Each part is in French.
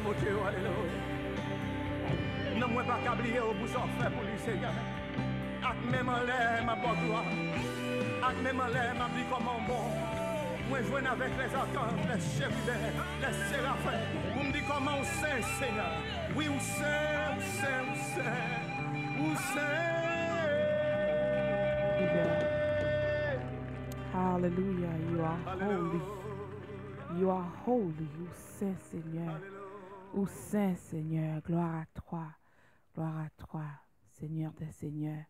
mon Dieu, alléluia. Non, moi pas qu'oublier au bout de fait pour lui, Seigneur. Ak même en l'air, ma bonne gloire. Ak même en l'air, ma vie comme un bon. Moi, je viens avec les archanges, les chérubins, les séraphins. Vous me dites comment on sait, Seigneur. Oui, on sait, on sait, on sait. On sait. Hallelujah. You are holy. You are holy. Ou saint, Seigneur. Ou saint, Seigneur. Gloire à toi. Gloire à toi, Seigneur des Seigneurs.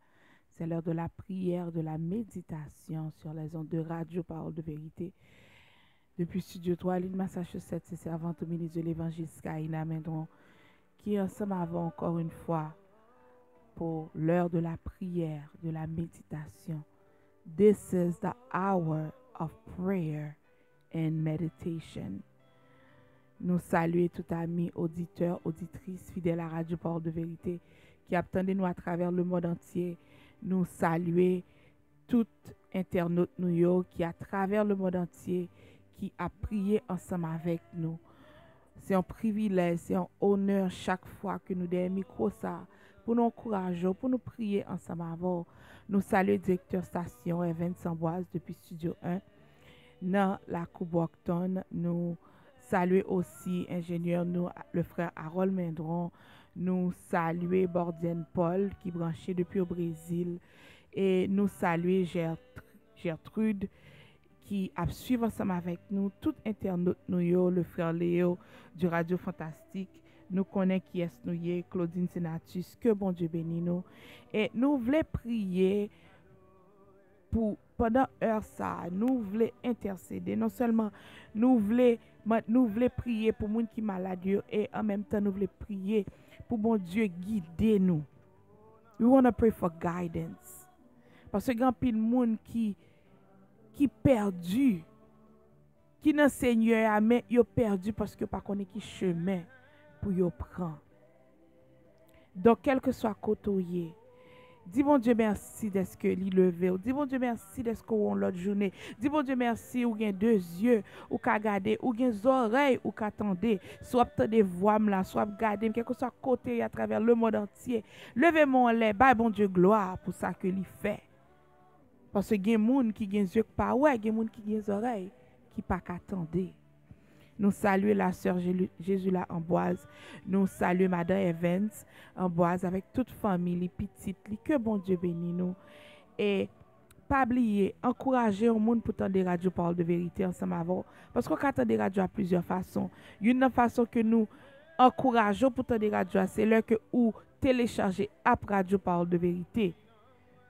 C'est l'heure de la prière, de la méditation sur les ondes de Radio Parole de Vérité. Depuis Studio 3, l'île Massachusetts, c'est servante au ministre de l'Évangile Skyna Mendron, qui ensemble avant encore une fois pour l'heure de la prière, de la méditation. This is the hour of prayer and meditation. Nous saluons tout ami, auditeur, auditrice, fidèle à Radio Parole de Vérité, qui attendez nous à travers le monde entier. Nous saluons tout internaute nous qui à travers le monde entier, qui a prié ensemble avec nous. C'est un privilège, c'est un honneur chaque fois que nous des micros ça pour nous encourager, pour nous prier ensemble avant. Nous saluons directeur station Evans Amboise depuis Studio 1 dans la Coupe-Bocton. Nous saluons aussi ingénieur nous le frère Harold Mendron. Nous saluons Bordienne Paul qui branché depuis au Brésil et nous saluons Gertrude qui a suivi ensemble avec nous tout internaute nous le frère Léo du Radio Fantastique. Nous connaissons qui est nous Claudine Senatus, que bon Dieu bénisse nous et nous voulons prier pour pendant heure ça, nous voulons intercéder. Non seulement nous voulons prier pour les gens qui sont malades et en même temps nous voulons prier pour bon Dieu guider nous. We want to pray for guidance. Parce que il y a plein de monde qui perdu, qui dans Seigneur mais yo perdu parce que pas connaît qui chemin pour yo prendre. Donc quel que soit côté, dis bon Dieu merci d'être que li levé. Dis bon Dieu merci d'être qu'on l'autre journée. Dis bon Dieu merci ou gen deux yeux ou ka garder ou gen oreilles ou ka tendre. Soit tande voix là, soit garder quel que soit côté à travers le monde entier. Levez mon lait, bah bon Dieu gloire pour ça que li fait. Parce que gen moun qui gen yeux pas ouais, gen moun qui gen oreilles qui pas ka tendre. Nous saluons la sœur Jésus la Amboise. Nous saluons Madame Evans Amboise avec toute famille, les petites, que bon Dieu bénisse nous. Et pas oublier, encourager au monde pour tendre Radio Parole de Vérité ensemble avant. Parce qu'on attend des radios à plusieurs façons. Une façon que nous encourageons pour tendre radio, c'est là que ou télécharger app Radio Parole de Vérité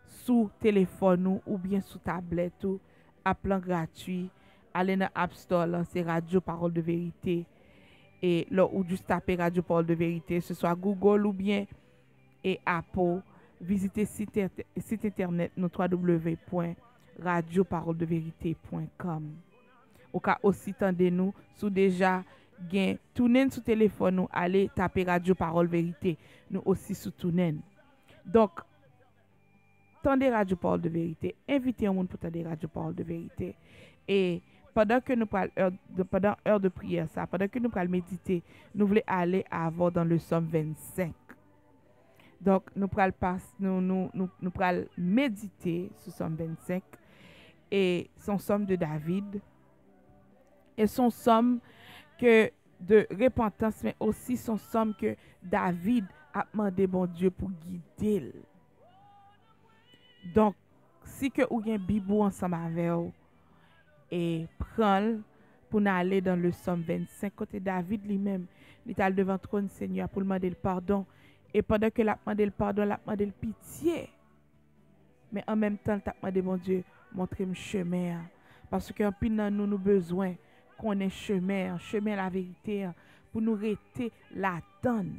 sous téléphone ou bien sous tablette ou appelant gratuit. Allez dans App Store, c'est Radio Parole de Vérité. Et là, ou juste taper Radio Parole de Vérité, ce soit Google ou bien et Apple. Visitez site internet nous www.radioparoledeverité.com. Ou ka aussi tendez nous sous déjà gain TuneIn sous téléphone nous allez taper Radio Parole Vérité. Nous aussi sous TuneIn. Donc tendez Radio Parole de Vérité, invitez un monde pour tendre Radio Parole de Vérité et pendant que nous parlons pendant heure de prière ça, pendant que nous parlons méditer, nous voulons aller avant dans le Somme 25. Donc nous parlons nous parlons méditer sur Somme 25 et son Somme de David et son Somme que de repentance mais aussi son Somme que David a demandé bon Dieu pour guider. Donc si que ou gen Bible ensemble avec vous et prendre pour aller dans le Somme 25 côté David lui-même il est devant le trône Seigneur pour demander le pardon et pendant que l'a demandé le pardon l'a demandé le pitié mais en même temps t'a demandé mon Dieu montrez-moi chemin parce que en pile dans nous besoin qu'on ait chemin la vérité pour nous rester la donne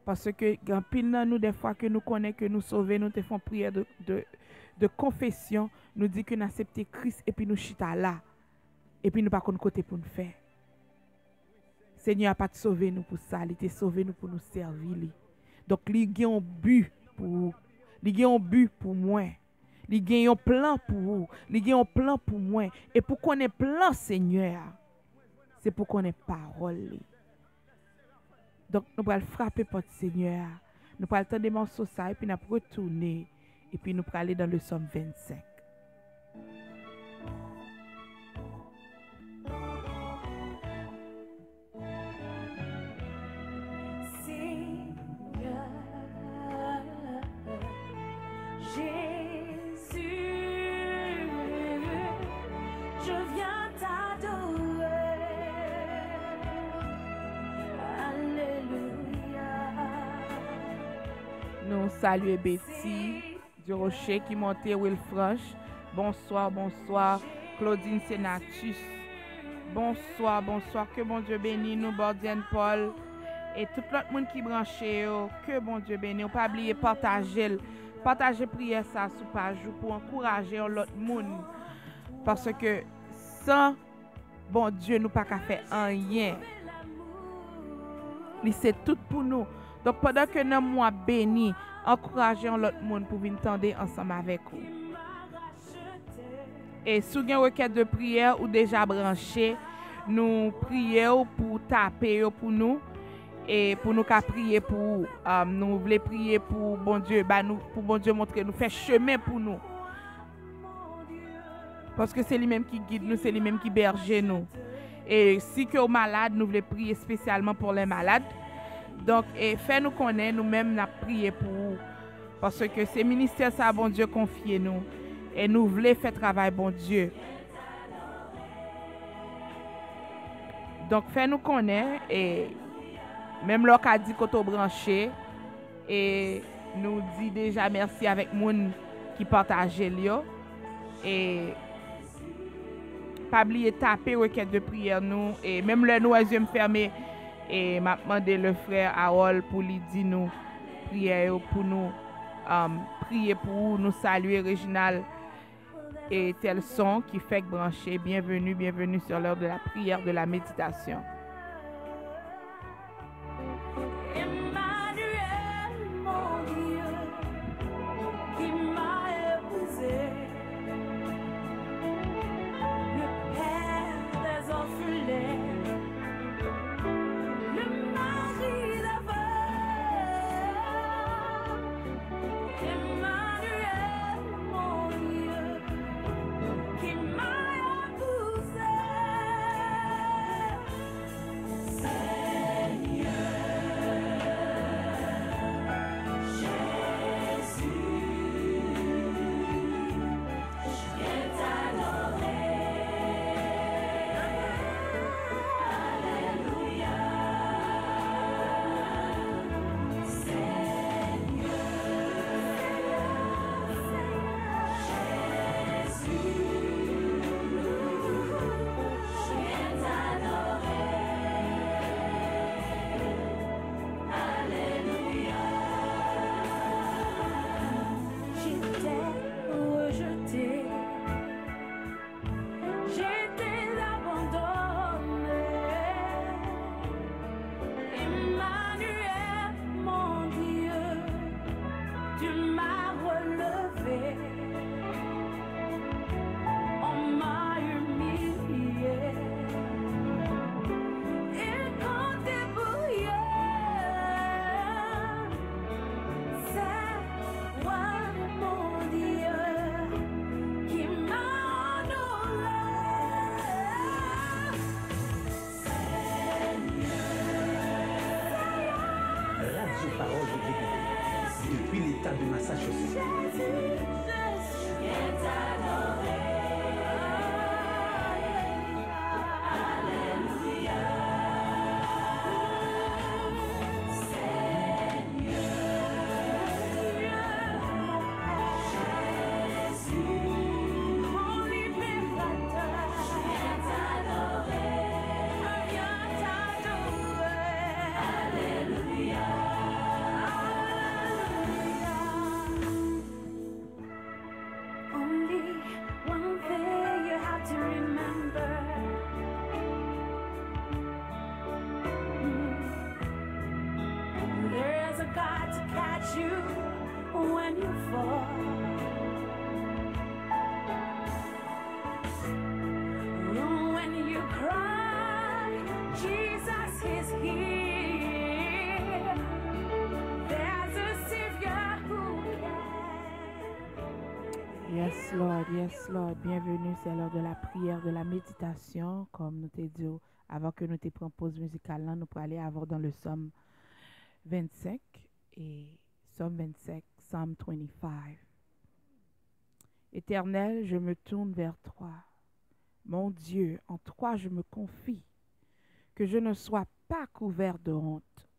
parce que en pile dans nous des fois que nous connaissons que nous sauver nous te font prière de confession, nous dit que nous acceptons Christ et puis nous chita là. Et puis nous pas côté pour nous faire. Seigneur n'a pas sauvé nous pour ça, il t'a sauvé nous pour nous servir. Donc il y a un but pour moi. Il y a un plan pour vous, il y a un plan pour moi et pour qu'on ait plan Seigneur. c'est pour qu'on ait parole. Donc, nous allons frapper porte Seigneur. Nous allons attendre des morceaux ça et puis nous allons retourner. Et puis nous allons aller dans le Somme 25. Nous saluons Betty du Rocher qui montait Wilfranche. Bonsoir, bonsoir. Claudine Senatus. Bonsoir, bonsoir. Que bon Dieu bénisse nous, Bordienne Paul. Et tout l'autre monde qui branche, que bon Dieu bénisse. On pas oublier partager. Partager prière ça sur page pour encourager l'autre monde. Parce que sans bon Dieu, nous pas qu'à faire rien. C'est tout pour nous. Donc pendant que nous mois bénis, encourageons l'autre monde pour venir tendre ensemble avec vous. Et si vous avez une requête de prière ou déjà branché, nous prions pour taper pour nous et pour nous prier pour nous voulons prier pour bon Dieu, pour bon Dieu montrer nous faire chemin pour nous. Parce que c'est lui-même qui guide nous, c'est lui-même qui berge nous. Et si que aux malades, nous voulons prier spécialement pour les malades. Donc, fais-nous connaître, nous-mêmes, nous prier pour vous. Parce que c'est ministère, ça, bon Dieu, confiez nous. Et nous voulons faire travail, bon Dieu. Donc, fais-nous connaître. Et même l'on a dit qu'on t'a branché. Et nous dit déjà merci avec moun qui partage l'io. Et pas oublier taper requête de prière nous. Et même le nous les yeux fermés. Et m'a demandé le frère Harold pour lui dire nous prière pour nous prier pour nous saluer Réginal et tel son qui fait brancher. Bienvenue sur l'heure de la prière, de la méditation. Depuis l'état de Massachusetts. Yes, Lord. Yes, Lord. Bienvenue, c'est l'heure de la prière, de la méditation. Comme nous t'ai dit, avant que nous te prenions pause musicale, là, nous pourrons aller avant dans le psaume 25 et psaume 25, Psalm 25. Éternel, je me tourne vers toi. Mon Dieu, en toi je me confie. Que je ne sois pas couvert de honte.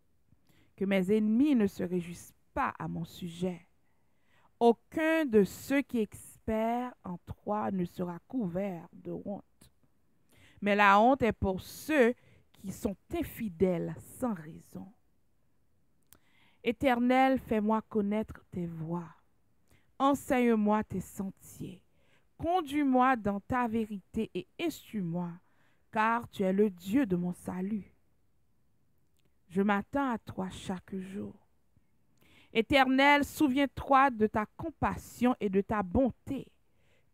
Que mes ennemis ne se réjouissent pas à mon sujet. Aucun de ceux qui espèrent en toi ne sera couvert de honte. Mais la honte est pour ceux qui sont infidèles sans raison. Éternel, fais-moi connaître tes voies. Enseigne-moi tes sentiers. Conduis-moi dans ta vérité et instruis-moi, car tu es le Dieu de mon salut. Je m'attends à toi chaque jour. Éternel, souviens-toi de ta compassion et de ta bonté,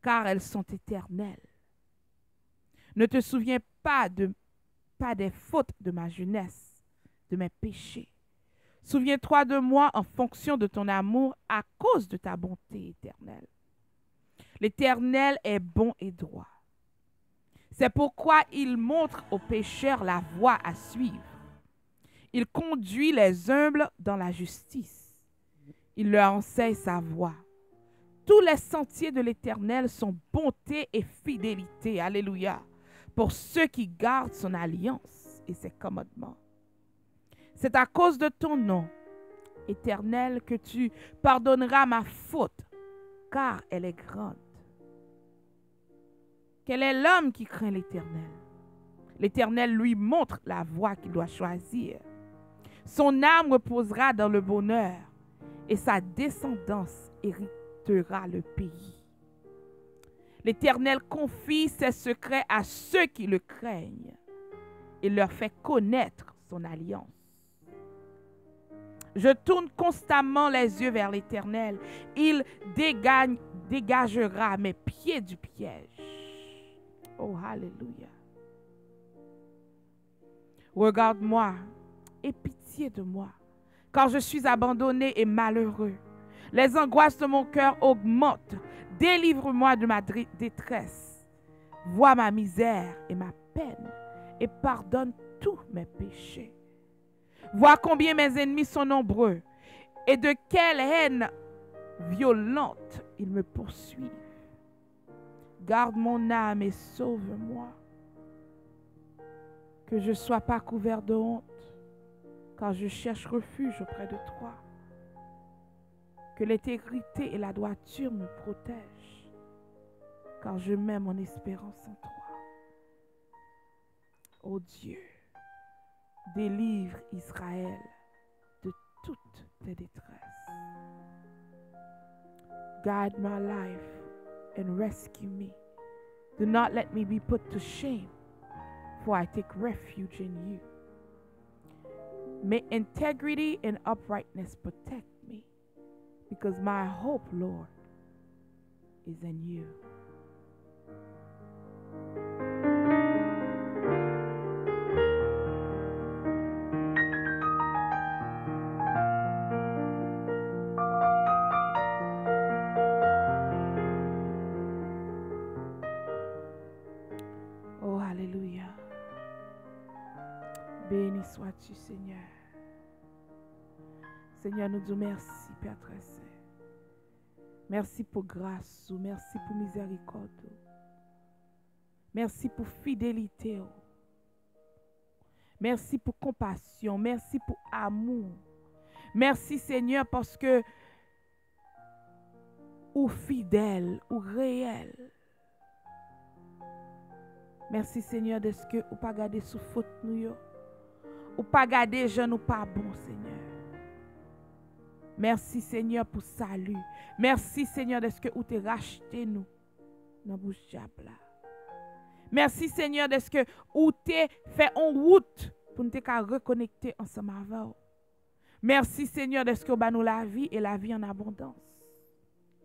car elles sont éternelles. Ne te souviens pas des fautes de ma jeunesse, de mes péchés. Souviens-toi de moi en fonction de ton amour à cause de ta bonté éternelle. L'Éternel est bon et droit. C'est pourquoi il montre aux pécheurs la voie à suivre. Il conduit les humbles dans la justice. Il leur enseigne sa voie. Tous les sentiers de l'Éternel sont bonté et fidélité. Alléluia. Pour ceux qui gardent son alliance et ses commandements. C'est à cause de ton nom, Éternel, que tu pardonneras ma faute, car elle est grande. Quel est l'homme qui craint l'Éternel? L'Éternel lui montre la voie qu'il doit choisir. Son âme reposera dans le bonheur et sa descendance héritera le pays. L'Éternel confie ses secrets à ceux qui le craignent et leur fait connaître son alliance. Je tourne constamment les yeux vers l'Éternel. Il dégagera mes pieds du piège. Oh, alléluia. Regarde-moi, aie pitié de moi, car je suis abandonné et malheureux. Les angoisses de mon cœur augmentent. Délivre-moi de ma détresse. Vois ma misère et ma peine et pardonne tous mes péchés. Vois combien mes ennemis sont nombreux et de quelle haine violente ils me poursuivent. Garde mon âme et sauve-moi. Que je ne sois pas couvert de honte, car je cherche refuge auprès de toi. Que l'intégrité et la droiture me protègent, car je mets mon espérance en toi. Ô Dieu, délivre Israël de toutes tes détresses. Guide my life and rescue me. Do not let me be put to shame, for I take refuge in you. May integrity and uprightness protect me, because my hope, Lord, is in you. Oh, alléluia. Béni sois-tu, Seigneur. Seigneur, nous disons merci, Père très saint. Merci pour grâce, merci pour miséricorde. Merci pour fidélité. Merci pour compassion, merci pour amour. Merci, Seigneur, parce que ou fidèle, ou réel. Merci, Seigneur, de ce que ou pas garder sous faute nous, ou pas garder gens ou pas bon, Seigneur. Merci, Seigneur, pour salut. Merci, Seigneur, de ce que vous t'es racheté nous dans bouche diable. Merci, Seigneur, de ce que vous t'es fait en route pour nous reconnecter ensemble avec vous. Merci, Seigneur, de ce que vous nous la vie et la vie en abondance.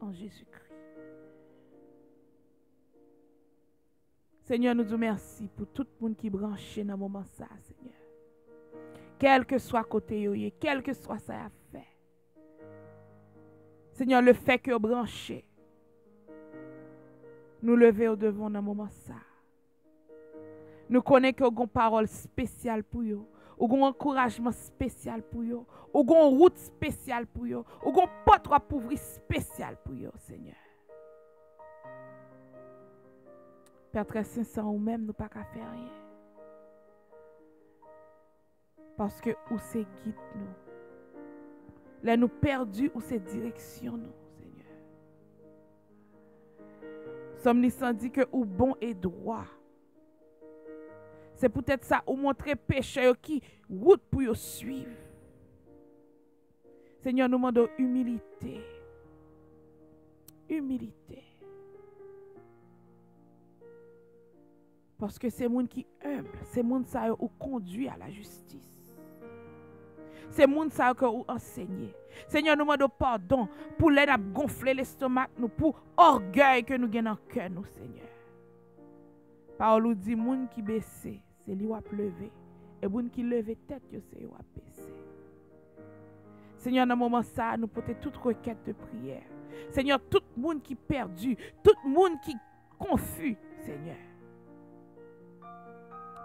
En Jésus-Christ. Seigneur, nous disons merci pour tout le monde qui est branché dans le moment ça, Seigneur. Quel que soit côté, quel que soit ça a fait. Seigneur, le fait que vous branchez, nous lever au devant dans moment ça. Nous connaissons que vous avez une parole spéciale pour vous. Ou un encouragement spécial pour vous. Ou une route spéciale pour vous. Ou une porte pour ouvrir spéciale pour vous, Seigneur. Père très saint, sans nous-mêmes, nous ne pouvons pas faire rien. Parce que où c'est guide nous. Là nous perdus, où c'est direction nous, Seigneur. Somme dit que ou bon et droit. C'est peut-être ça ou montrer pécheur qui route pour yo suivre. Seigneur, nous demandons humilité. Humilité. Parce que c'est monde qui humble, c'est monde ça ou conduit à la justice. C'est monde ça que ou enseigner. Seigneur, nous demandons pardon pour l'aide à gonfler l'estomac nous, pour orgueil que nous gagnons dans le cœur nous, Seigneur. Parole nous dit monde qui baisse, c'est lui qui a levé. Et monde qui leve tête, c'est lui qui a baissé. Seigneur, dans ce moment ça, nous portons toute requête de prière. Seigneur, tout le monde qui est perdu, tout le monde qui est confus, Seigneur.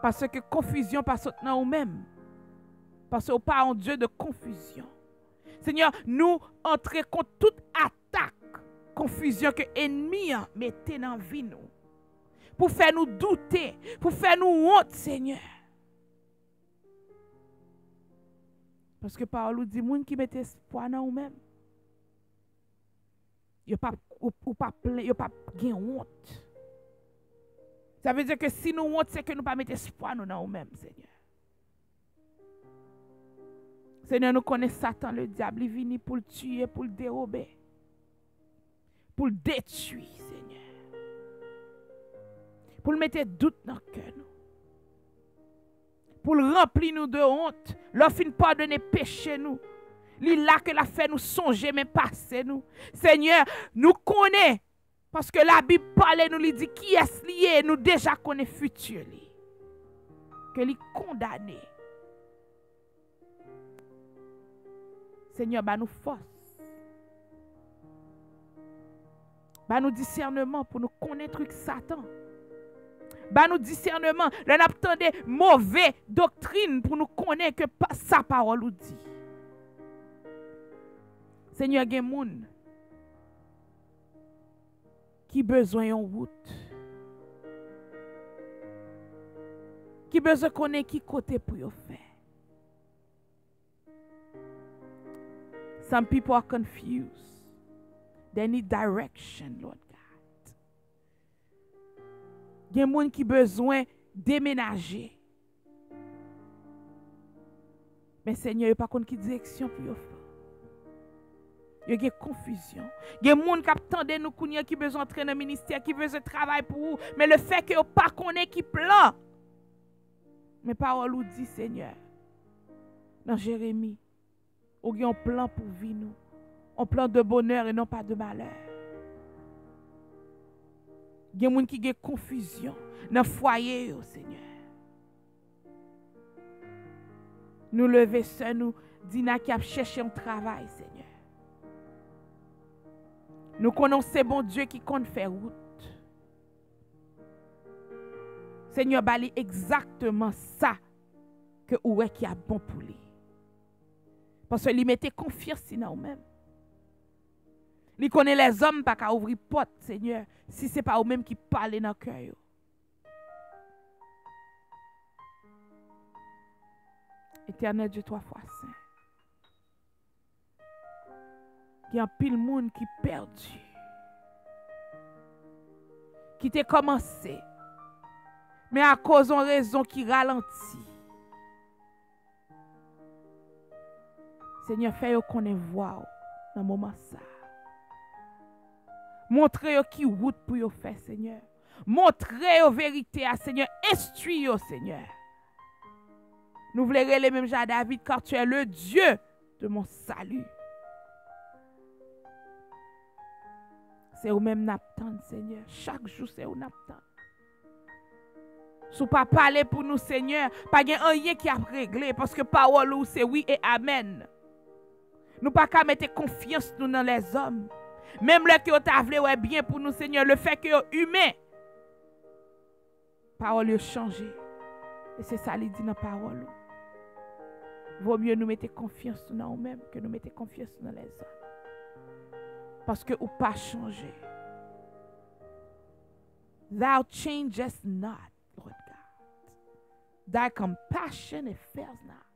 Parce que confusion passe dans nous-mêmes. Parce qu'on pas un Dieu de confusion. Seigneur, nous entrons contre toute attaque, confusion que l'ennemi mettait dans la vie nous. Pour faire nous douter, pour faire nous honte, Seigneur. Parce que parole nous dit, les gens qui mettent espoir dans nous-mêmes, ils n'ont pas honte. Ça veut dire que si nous honte, c'est que nous ne pas mettre espoir dans nous-mêmes, Seigneur. Seigneur, nous connaissons Satan, le diable, il vient pour le tuer, pour le dérober, pour le détruire, Seigneur. Pour le mettre doute dans le cœur, pour le remplir nous de honte, l'offre pardonner péché nous. Il là que la fait nous songer, mais passer nous. Seigneur, nous connaissons, parce que la Bible parle, nous lui dit qui est lié, nous déjà connaissons futur. Que lui condamné. Seigneur, bah nous force. Bah nous discernement pour nous connaître Satan. Bah nous discernement, nous attendons mauvaise doctrine pour nous connaître que sa parole nous dit. Seigneur, il y a des gens qui ont besoin d'une route. Qui ont besoin de connaître qui côté pour y faire. Some people are confused. They need direction, Lord God. Il y a des gens qui ont besoin de déménager. Mais Seigneur, il n'y a pas de direction pour y faire. Il y a confusion. Il y a des gens qui attendent nous qui ont besoin d'entrer dans le ministère, qui veulent travailler pour vous. Mais le fait que vous ne pas connaissez qui plan. Mes paroles vous disent, Seigneur, dans Jérémie, il y a un plan pour vie nous. Un plan de bonheur et non pas de malheur. Il y a des gens qui ont confusion dans le foyer, Seigneur. Nous lever seuls, nous disons qui a cherché un travail, Seigneur. Nous connaissons bon Dieu qui compte faire route. Seigneur, bali exactement ça que où est qui a bon pour lui. Parce que lui mettait confiance en nous-mêmes. Il connaît les hommes pas qu'à ouvrir porte, Seigneur, si ce n'est pas eux-mêmes qui parlent dans le cœur. Éternel Dieu, 3 fois saint. Il y a un pile monde qui est perdu. Qui t'a commencé. Mais à cause d'une raison qui ralentit. Seigneur, fais qu'on ait voix dans le moment ça. Montrez qui route pour vous faire, Seigneur. Montrez la vérité à Seigneur. Instruis-vous, Seigneur. Nous voulons les mêmes à David, car tu es le Dieu de mon salut. C'est au même n'attendre, Seigneur. Chaque jour, c'est au n'attendre. Si vous ne pas parler pour nous, Seigneur, pas rien qui a réglé, parce que parole c'est oui et amen. Nous pas qu'à mettre confiance nous dans les hommes, Même le que t'a vle ouais bien pour nous, Seigneur, le fait que humain, parole a changé. Et c'est ça qu'il dit dans la parole. Vaut mieux nous mettre confiance dans nous-mêmes que nous mettre confiance dans les autres. Parce que ou pas changé. Thou changest not, Lord God. Thy compassion it fails not.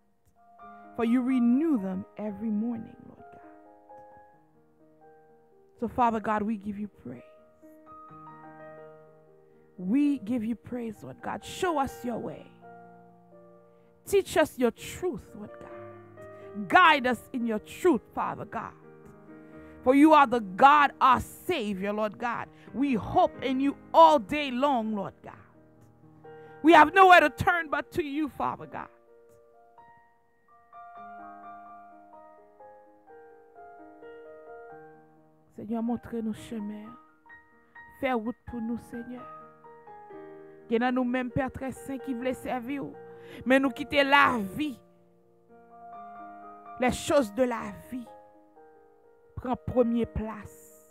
For you renew them every morning, Lord God. So, Father God, we give you praise. We give you praise, Lord God. Show us your way. Teach us your truth, Lord God. Guide us in your truth, Father God. For you are the God, our Savior, Lord God. We hope in you all day long, Lord God. We have nowhere to turn but to you, Father God. Seigneur, montre-nous chemin. Fais route pour nous, Seigneur. Il y a nous-mêmes, Père très saint, qui voulait servir. Mais nous quitter la vie. Les choses de la vie. Prend première place.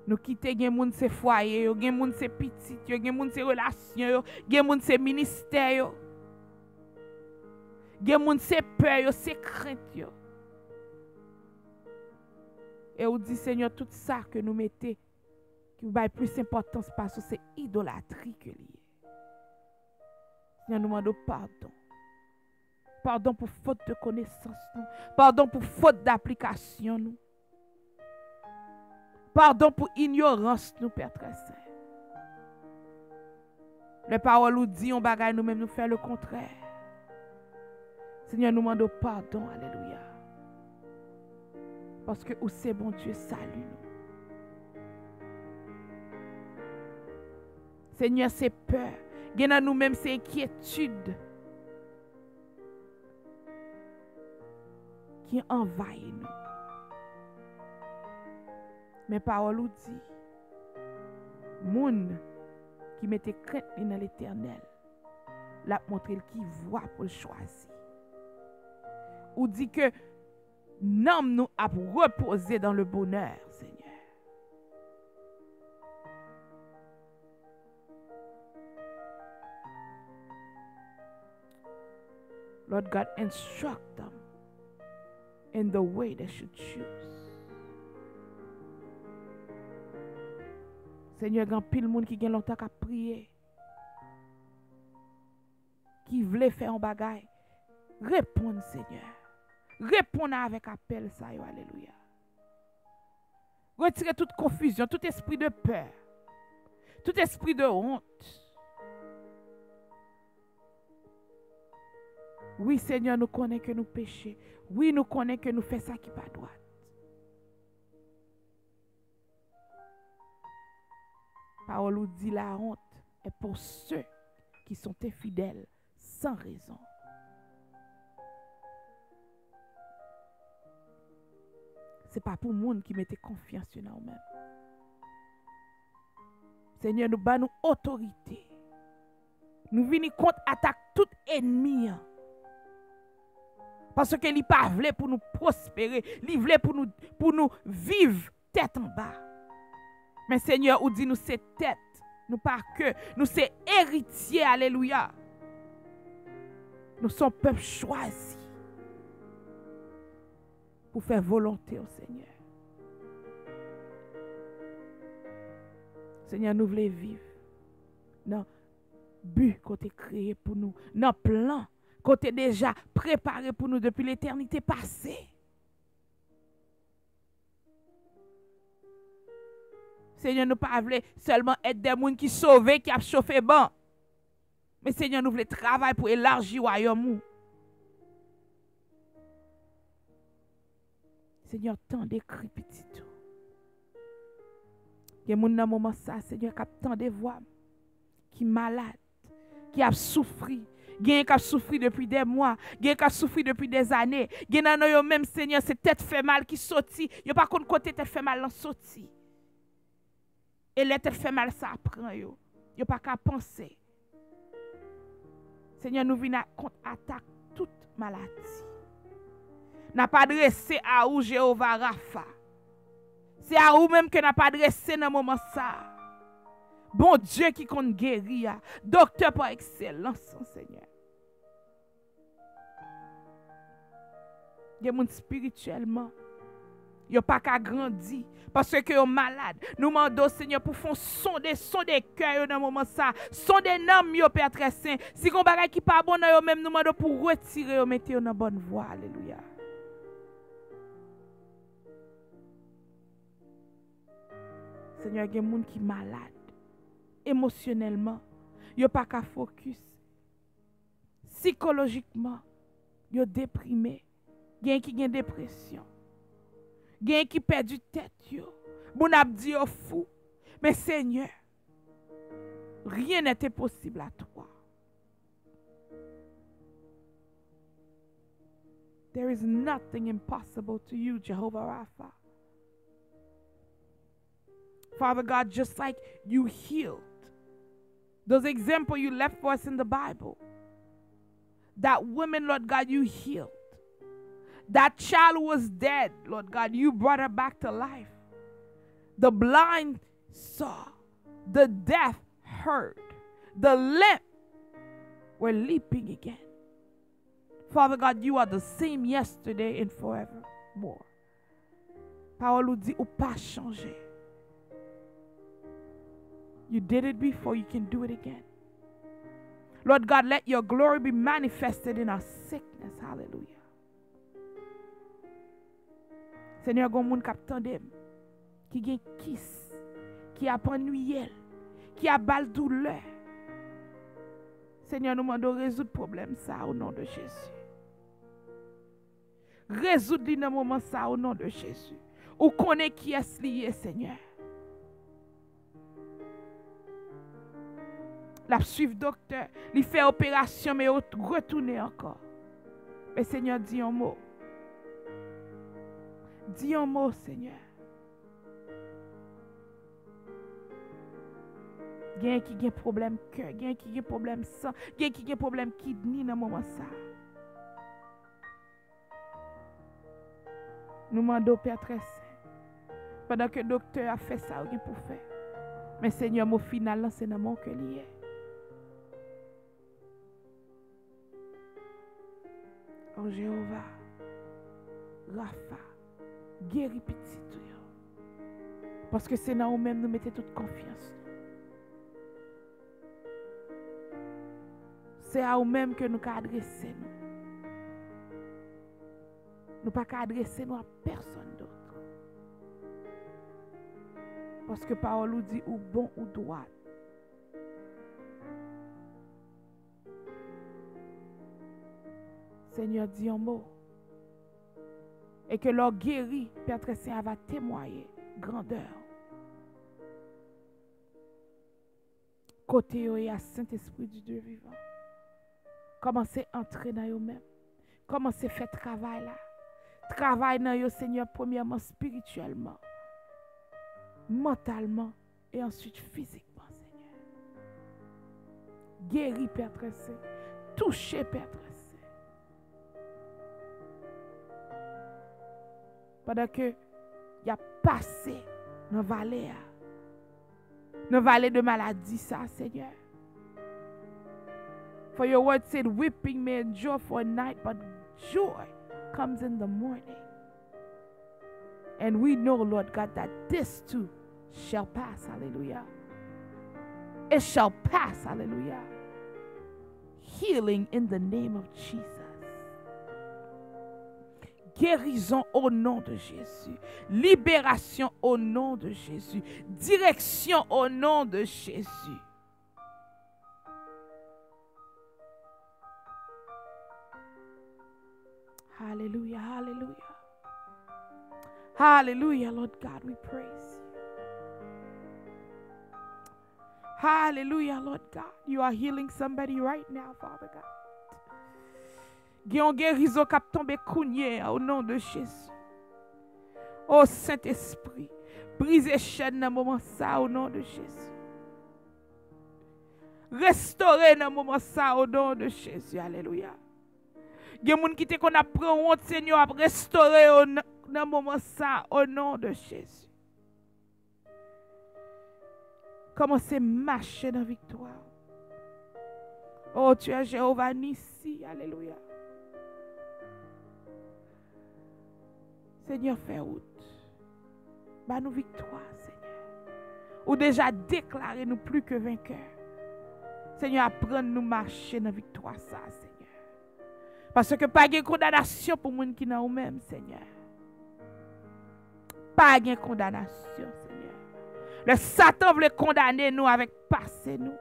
Nous quitter gen moun se foyer, gen moun se petit, gen moun se relation, gen moun se ministère, gen moun se peur, se crainte. Et on dit, Seigneur, tout ça que nous mettons, qui va plus d'importance parce que c'est idolâtrie que lié. Seigneur, nous demandons pardon. Pardon pour faute de connaissance, nous. Pardon pour faute d'application, nous. Pardon pour ignorance, nous, Père très saint. Les paroles nous disent, on bagaille nous-mêmes, nous faire le contraire. Seigneur, nous demandons pardon, alléluia. Parce que où c'est bon Dieu, salue nous. Seigneur, c'est peur. Gagne nous-mêmes, c'est inquiétude qui envahit nous. Mes paroles nous disent, moun qui mettait crainte dans l'Éternel, l'a montré qui voit pour le choisir. Ou dit que nous nous à reposer dans le bonheur, Seigneur. Lord God, instruct them in the way they should choose. Seigneur, il y a pile monde qui a longtemps qu'à prier, qui voulait faire un bagage. Réponds, Seigneur. Réponds avec appel, ça, alléluia. Retirez toute confusion, tout esprit de peur, tout esprit de honte. Oui, Seigneur, nous connaissons que nous péchons. Oui, nous connaissons que nous faisons ça qui n'est pas droit. Parole nous dit la honte est pour ceux qui sont infidèles sans raison. Ce n'est pas pour le monde qui mette confiance en nous-mêmes. Seigneur, nous bannons autorité. Nous venons contre attaque tout ennemi. Parce que il pas voulu pour nous prospérer, il voulait pour nous vivre tête en bas. Mais Seigneur, ou dit nous c'est tête, nous pas que, nous c'est héritier, alléluia. Nous sommes peuple choisi pour faire volonté au Seigneur. Seigneur, nous voulons vivre dans but côté créé pour nous, dans plan côté déjà préparé pour nous depuis l'éternité passée. Seigneur, nous ne voulons pas seulement être des gens qui sauvent, qui ont chauffé bon. Mais Seigneur, nous voulons travailler pour élargir le royaume. Seigneur, tant d'écrits petit tout. Il y a des gens dans moment ça, Seigneur, qui a tant de voix, qui sont malades, qui ont souffert. Il y a qui a souffert depuis des mois, il y a qui a souffert depuis des années. Il y a qui même, Seigneur, c'est tête fait mal qui sortit. Il n'y a pas contre côté tête fait mal en sorti. Et les tête fait mal, ça apprend. Il n'y a pas qu'à penser. Seigneur, nous venons contre attaque toute maladie. n'a pas adressé à ou Jéhovah Rapha. C'est à ou même que n'a pas adressé dans moment ça. Bon Dieu qui compte guérir, docteur par excellence, Seigneur. Il y a des gens spirituellement, ils n'ont pas qu'à grandir parce que sont malades. Nous demandons, Seigneur, pour faire son des cœurs dans le moment ça, son des noms, Père très saint. Si on bagay qui pas bon dans eux même, nous demandons pour retirer, mettre dans la bonne voie. Alléluia. Seigneur, il y a des gens qui sont malades émotionnellement. Ils n'ont pas qu'à focus. Psychologiquement, ils sont déprimés. Il y a qui ont une dépression. Il y a qui perd du tête. Bon ap dit fou. Mais Seigneur, rien n'était possible à toi. There is nothing impossible to you, Jehovah Rapha. Father God, just like you healed, those examples you left for us in the Bible, that woman, Lord God, you healed. That child was dead, Lord God, you brought her back to life. The blind saw, the deaf heard, the limp were leaping again. Father God, you are the same yesterday and forevermore. Parole dit ou pas changer. You did it before, you can do it again. Lord God, let your glory be manifested in our sickness. Hallelujah. Seigneur, gon moun kap tande qui gen kiss, qui a ennuyel, qui a bal douleur. Seigneur, nous demandons résoudre problème ça au nom de Jésus. Résoudre dans moment ça au nom de Jésus. Ou connaît qui est lié, Seigneur. La suivre docteur, lui fait opération mais retourner encore. Mais Seigneur, dis un mot. Dis un mot, Seigneur. Gen qui a problème cœur, gen qui a problème sang, gen qui a problème kidney dans moment ça. Nous demandons Père très saint. Pendant que le docteur a fait ça, il pour faire. Mais Seigneur, mon final, c'est dans mon cœur lié. Oh Jéhovah, Rapha, guéris petit tout. Parce que c'est dans nous-mêmes nous mettons toute confiance. C'est à nous-mêmes que nous adressons. Nous ne pouvons pas adresser nous à personne d'autre. Parce que parole nous dit ou bon ou droit. Seigneur, dit un mot. Et que leur guéri, Père très saint, va témoigner grandeur. Côté il y a Saint-Esprit du Dieu vivant. Commencez à entrer dans eux-mêmes. Commencez à faire travail là. Travail dans eux, Seigneur, premièrement spirituellement, mentalement et ensuite physiquement, Seigneur. Guéris, Père très saint. Touchez, Père très saint. Pendant que il a passé dans la vallée de maladie, ça, Seigneur. For your word said, weeping may endure for a night, but joy comes in the morning. And we know, Lord God, that this too shall pass. Hallelujah. It shall pass. Hallelujah. Healing in the name of Jesus. Guérison au nom de Jésus. Libération au nom de Jésus. Direction au nom de Jésus. Hallelujah, hallelujah. Hallelujah, Lord God, we praise you. Hallelujah, Lord God. You are healing somebody right now, Father God. Guérison cap tombe kounye au nom de Jésus. Oh Saint-Esprit, brisez chaîne dans moment ça au nom de Jésus. Restaurez dans moment ça au nom de Jésus. Alléluia. Il y a des gens qui qu'on a pris honte, Seigneur, à restaurer dans le moment ça, au nom de Jésus. Commencez à marcher dans la victoire. Oh, tu es Jéhovah Nissi. Alléluia. Seigneur, fais route. Bah nous victoire, Seigneur. Ou déjà déclaré nous plus que vainqueurs. Seigneur, apprends nous marcher dans la victoire, ça, Seigneur. Parce que pas de condamnation pour les gens qui sont eux-mêmes, Seigneur. Pas de condamnation, Seigneur. Le Satan veut condamner nous avec passé nous.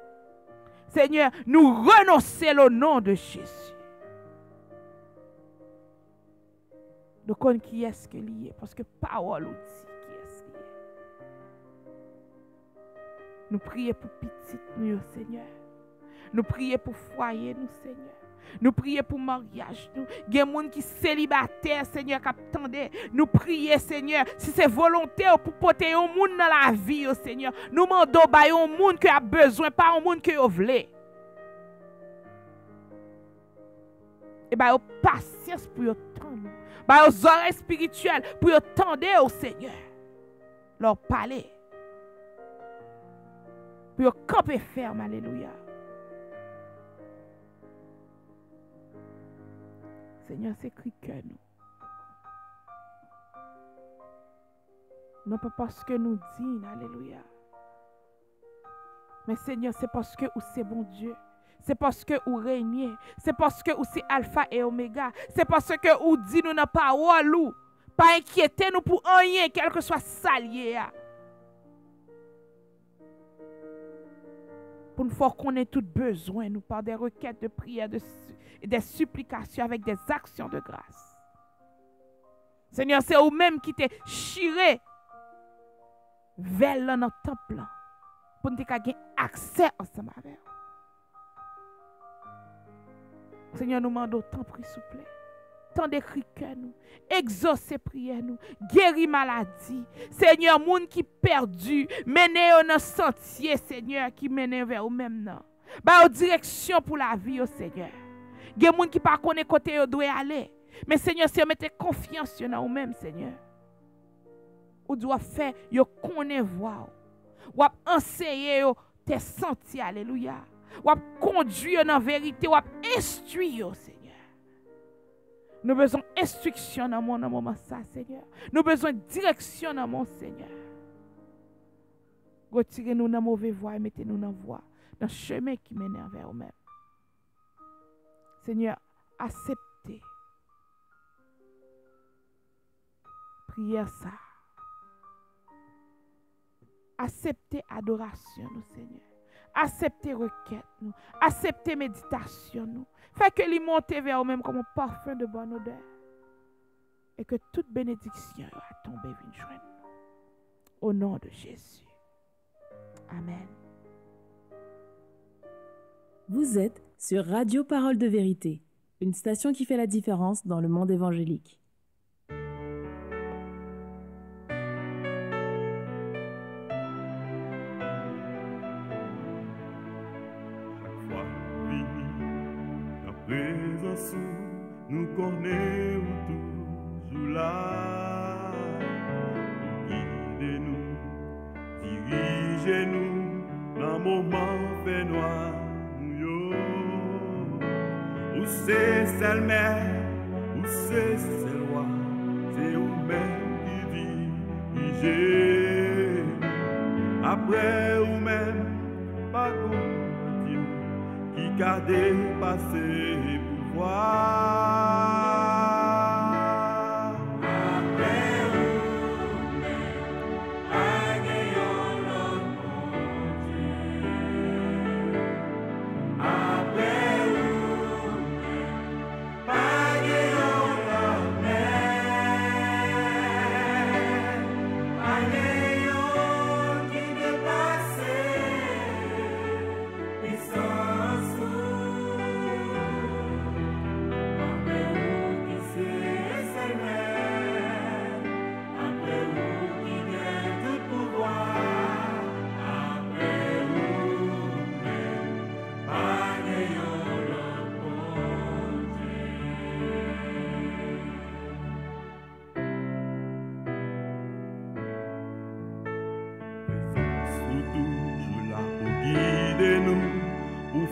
Seigneur, nous renonçons au nom de Jésus. Nous connaissons qui est-ce qu'il y est, parce que parole nous dit qui est-ce qu'il y est. Nous prions pour petite nous, Seigneur. Nous prions pour foyer nous, Seigneur. Nous prions pour mariage nous. Il y a des gens qui sont célibataires, Seigneur, qui attendent. Nous prions, Seigneur, si c'est volontaire pour porter un monde dans la vie, Seigneur. Nous demandons un monde qui a besoin, pas un monde qui a voulu. Et bien, patience pour attendre. Aux oreilles spirituelles pour attendre au Seigneur. Leur parler. Pour camper ferme, alléluia. Seigneur, c'est écrit que nous. Non pas parce que nous disons, alléluia. Mais Seigneur, c'est parce que c'est bon Dieu. C'est parce que vous régnez. C'est parce que c'est alpha et oméga. C'est parce que vous dites nous dans la parole. Pas inquiéter nous pour rien, quel que soit ça lié. Pour nous faire qu'on ait tout besoin, nous par des requêtes de prière, des supplications avec des actions de grâce. Seigneur, c'est vous-même qui t'es chiré vers notre temple pour nous avoir accès ensemble avec vous. Seigneur, nous demandons tant pris souple. Tant d'écrit que nous. Exaucez prière nous. Guéris maladie. Seigneur, moun qui perdu. Menez dans le sentier, Seigneur, qui mène vers vous-même. Ba aux direction pour la vie, Seigneur. Il y a des gens qui ne connaissent pas côté où doit aller. Mais Seigneur, si vous mettez confiance dans vous-même, Seigneur, vous devez faire, vous connaissez voir. Vous enseigner tes sentiers, alléluia. Vous conduire dans la vérité, vous instruire, Seigneur. Nous avons besoin d'instruction dans mon moment, ça, Seigneur. Nous avons besoin de direction dans mon Seigneur. Retirez-nous dans la mauvaise voie et mettez-nous dans la voie, dans le chemin qui mène vers vous-même. Seigneur, acceptez. Prière ça. Acceptez adoration, nous, Seigneur. Acceptez requête, nous. Acceptez méditation, nous. Fait que lui monte vers vous-même comme un parfum de bonne odeur. Et que toute bénédiction va tomber vite joindre nous. Au nom de Jésus. Amen. Vous êtes sur Radio Parole de Vérité, une station qui fait la différence dans le monde évangélique. Nous connaissons toujours là. Guidez-nous, dirigez-nous dans le moment fait noir. Où c'est celle mère, où c'est celle roi, c'est vous-même qui dirigez. Après vous-même, pas comme Dieu qui garde passé. Amen.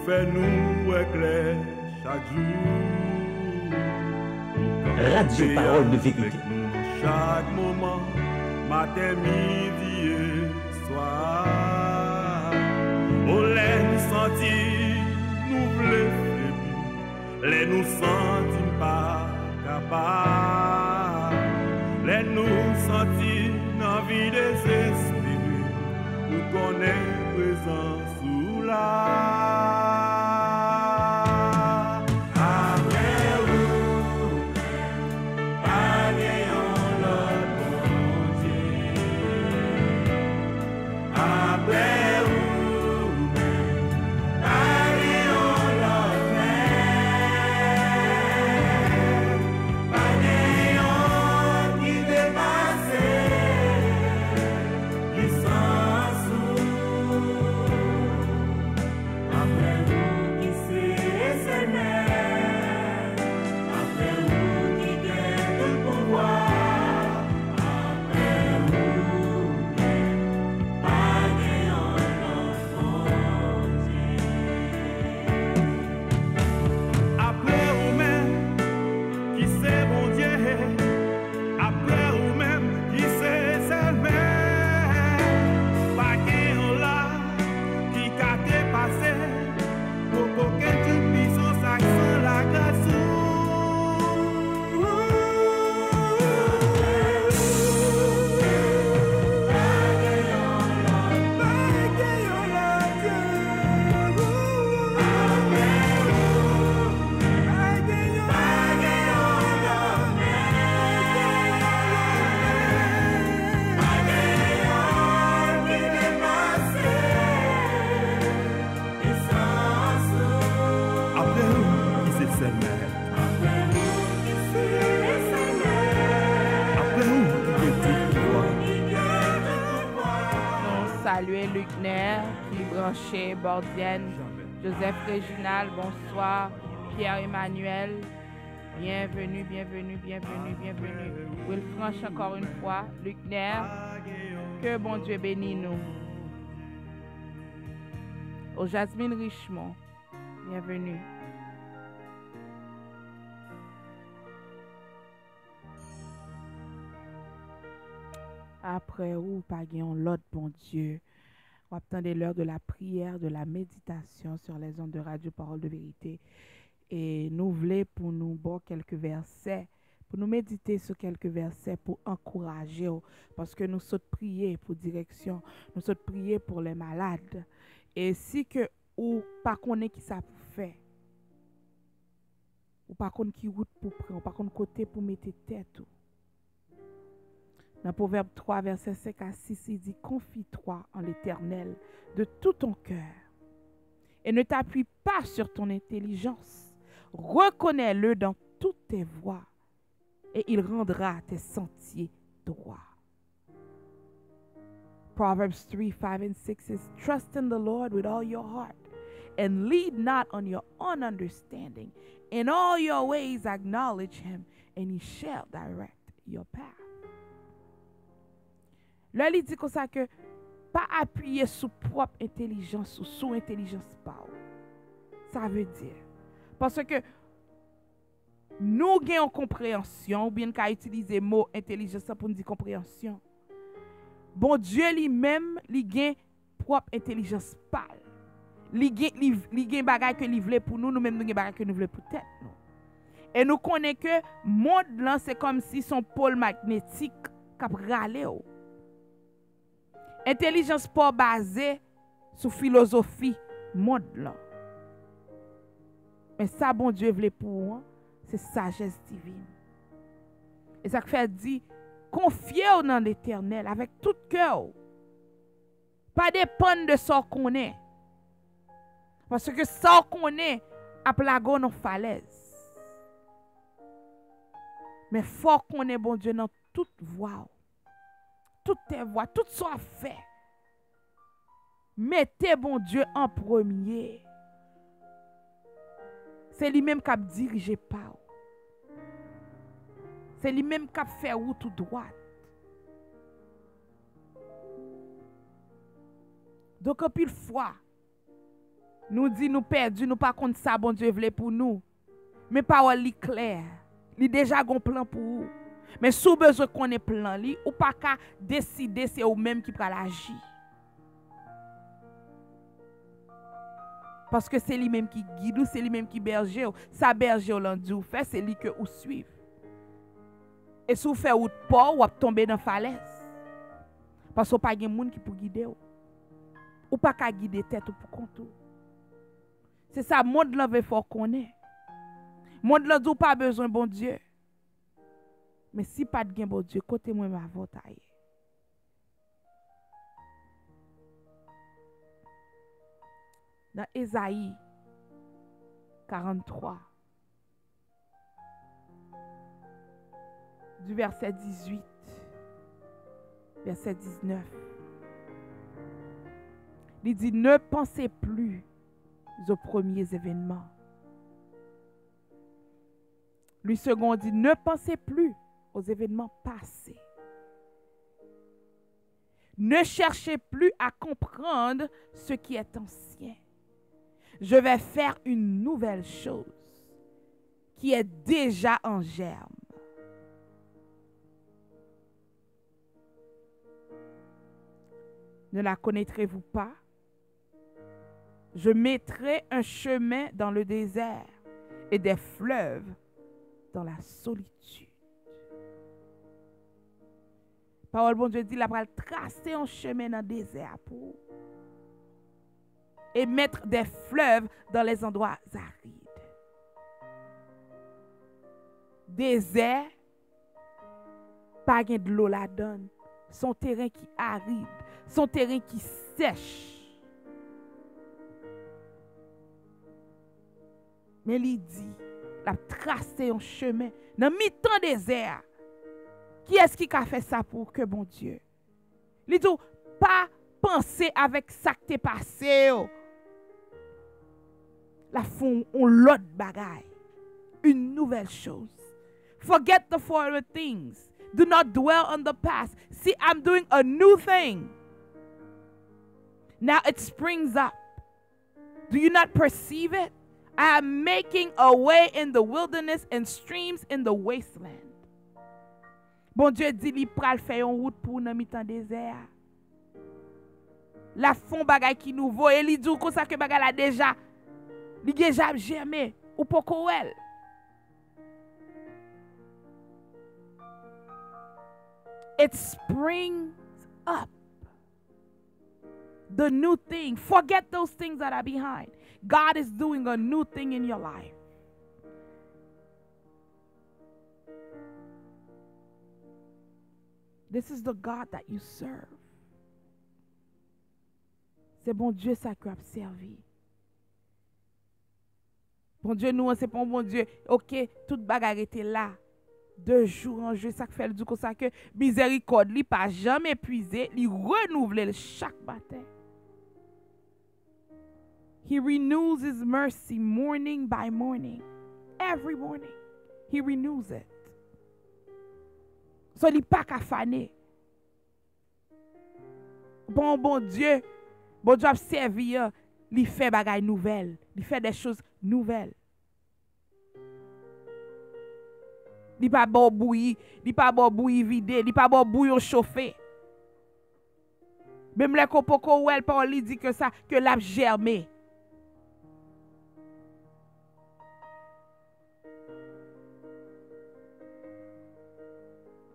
fais-nous éclair chaque jour. Radio Parole de Vérité. Avec nous dans chaque moment, matin, midi et soir. Oh, les nous sentir, nous voulons les nous sentir pas capables. Les nous sentir dans vie des esprits, nous connaissons présence sous la. Saluer Luc Nair, qui branché, Bordienne, Joseph Réginal, bonsoir, Pierre-Emmanuel, bienvenue, bienvenue, bienvenue, bienvenue. Will Franche encore une fois, Luc Nair, que bon Dieu bénisse nous. Au Jasmine Richemont, bienvenue. Après ou pas gagnons l'autre bon Dieu. On attendait l'heure de la prière, de la méditation sur les ondes de Radio Parole de Vérité. Et nous voulons pour nous bon quelques versets, pour nous méditer sur quelques versets, pour encourager. Parce que nous sommes prier pour direction, nous sommes prier pour les malades. Et si que ou pas connaît qui ça pour faire, ou pas connaît qui route pour prendre, ou pas connaît côté pour mettre tête. Dans Proverbe 3, verset 5 à 6, il dit « Confie-toi en l'Éternel de tout ton cœur et ne t'appuie pas sur ton intelligence. Reconnais-le dans toutes tes voies et il rendra tes sentiers droits. » Proverbs 3, 5 and 6 says, "Trust in the Lord with all your heart and lead not on your own understanding. In all your ways acknowledge him and he shall direct your path. » Là, il dit comme ça que pas appuyer sur propre intelligence ou sous intelligence pas. Ça veut dire parce que nous gagnons compréhension ou bien qu'à utiliser mot intelligence pour nous dire compréhension. Bon Dieu lui-même, il gagne propre intelligence pas. Il gagne bagay que il veut pour nous, nous-mêmes nous gagne bagay que nous voulons pour tête nous. Et nous connaissons que monde là c'est comme si son pôle magnétique cap râler. Intelligence pas basée sur philosophie monde là. Mais ça bon Dieu voulait pour moi, c'est sagesse divine. Et ça fait dire confiez dans l'Éternel avec tout cœur. Pas dépendre de ce qu'on est. Parce que ça qu'on est à plago dans falaise. Mais faut qu'on est bon Dieu dans toute voie. Toutes tes voies, tout soit fait. Mettez bon Dieu en premier. C'est lui-même qui a dirigé pas. C'est lui-même qui a fait route tout droite. Donc, en pile fois, Nous dit nous perdus, nous pas contre ça bon Dieu voulait pour nous. Mais parole li clair. Li déjà gon plan pour vous. Mais sous besoin qu'on ait plan li ou pas qu'à décider c'est ou même qui pral agir. Parce que c'est lui-même qui guide ou c'est lui-même qui berger. Sa berger ou l'en dit ou fait, c'est lui que ou suivre. Et si vous faites ou pas, ou tomber dans falaise. Parce que pas de monde qui pour guider ou pas qu'à guider tête ou pour compte. C'est ça monde là veut faut connaître. Monde là dit pas besoin bon Dieu. Mais si pas de bon Dieu, côté moi ma vote aille. Dans Ésaïe 43, du verset 18, verset 19, il dit, ne pensez plus aux premiers événements. Lui second dit, ne pensez plus aux événements passés. Ne cherchez plus à comprendre ce qui est ancien. Je vais faire une nouvelle chose qui est déjà en germe. Ne la connaîtrez-vous pas? Je mettrai un chemin dans le désert et des fleuves dans la solitude. Parole bon Dieu dit, la va tracer un chemin dans le désert pour et mettre des fleuves dans les endroits arides. Désert, pas de l'eau la donne. Son terrain qui aride, son terrain qui sèche. Mais il dit, la tracer un chemin dans mi-temps désert. Qui est-ce qui a fait ça pour que bon Dieu? Il dit, pas penser avec ça qui t'est passé. La font on l'autre bagaille. Une nouvelle chose. Forget the former things. Do not dwell on the past. See, I'm doing a new thing. Now it springs up. Do you not perceive it? I am making a way in the wilderness and streams in the wasteland. Bon Dieu dit li pral faire une route pour nan mi-temps désert. La font bagay qui nouveau et li dit comme ça que bagay la déjà li déjà germé ou poko el. It springs up. The new thing. Forget those things that are behind. God is doing a new thing in your life. This is the God that you serve. C'est bon Dieu ça que a servi. Bon Dieu, nous, c'est pas bon Dieu. Ok, toute bagarre était là. 2 jours en jeu, ça fait du coup ça que miséricorde, li pas jamais épuisé, li renouvelle chaque matin. He renews his mercy morning by morning. Every morning. He renews it. So li pas qu'à faner. Bon Dieu a servi, li fait bagay nouvelle, li fait des choses nouvelles. Li pas bon bouilli vidé, li pas bon bouillon chauffé. Même les kopoko ou elle parole li dit que ça que l'a germé.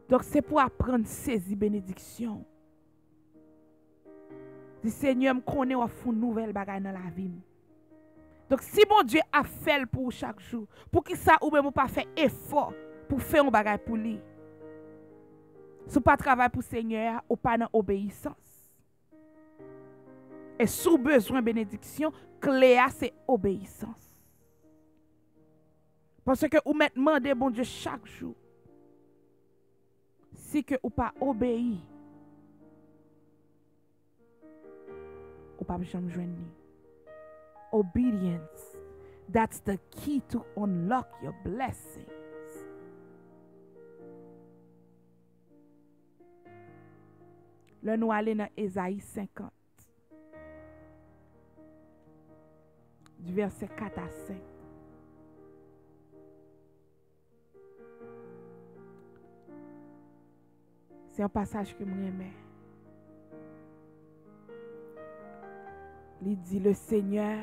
Donc c'est pour apprendre saisir bénédiction. Le Seigneur me connaît ou font nouvelle bagaille dans la vie. Donc si bon Dieu a fait pour chaque jour, pour que ça ou même pas faire effort pour faire un bagaille pour lui. Si pas travail pour Seigneur ou pas dans obéissance. Et sous besoin bénédiction, clé c'est obéissance. Parce que ou met demander bon Dieu chaque jour. Si que ou pas obéi, ou pas jamais joindre. Obedience, that's the key to unlock your blessings. Là nous allons dans Ésaïe 50. du verset 4 à 5. C'est un passage que j'aimais. Il dit, le Seigneur,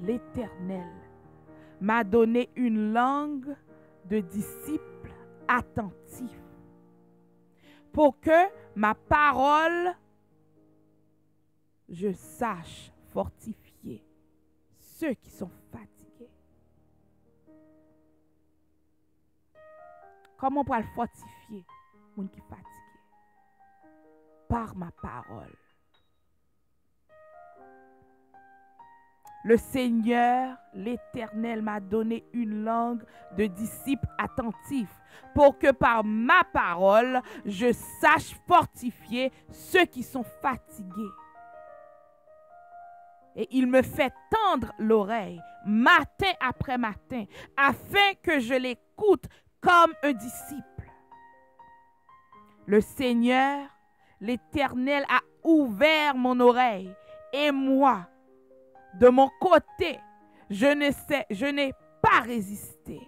l'Éternel, m'a donné une langue de disciple attentif pour que ma parole, je sache fortifier ceux qui sont fatigués. Comment on peut le fortifier, les gens qui sont fatigués? Par ma parole. Le Seigneur, l'Éternel, m'a donné une langue de disciple attentif pour que par ma parole, je sache fortifier ceux qui sont fatigués. Et il me fait tendre l'oreille matin après matin afin que je l'écoute comme un disciple. Le Seigneur, l'Éternel, a ouvert mon oreille et moi, de mon côté, je n'ai pas résisté.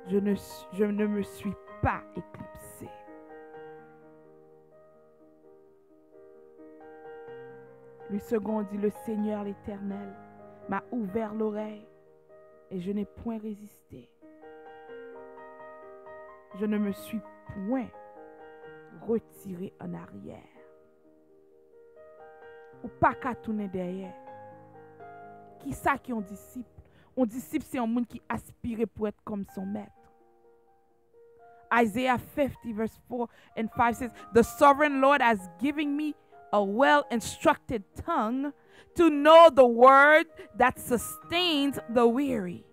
Je ne me suis pas éclipsé. Le second dit, le Seigneur l'Éternel m'a ouvert l'oreille et je n'ai point résisté. Je ne me suis point retiré en arrière. Ou pas qu'à tourner derrière. Qui ça qui est un disciple? Un disciple, c'est un monde qui aspire pour être comme son maître. Isaiah 50 verse 4 and 5 says, the sovereign Lord has given me a well-instructed tongue to know the word that sustains the weary.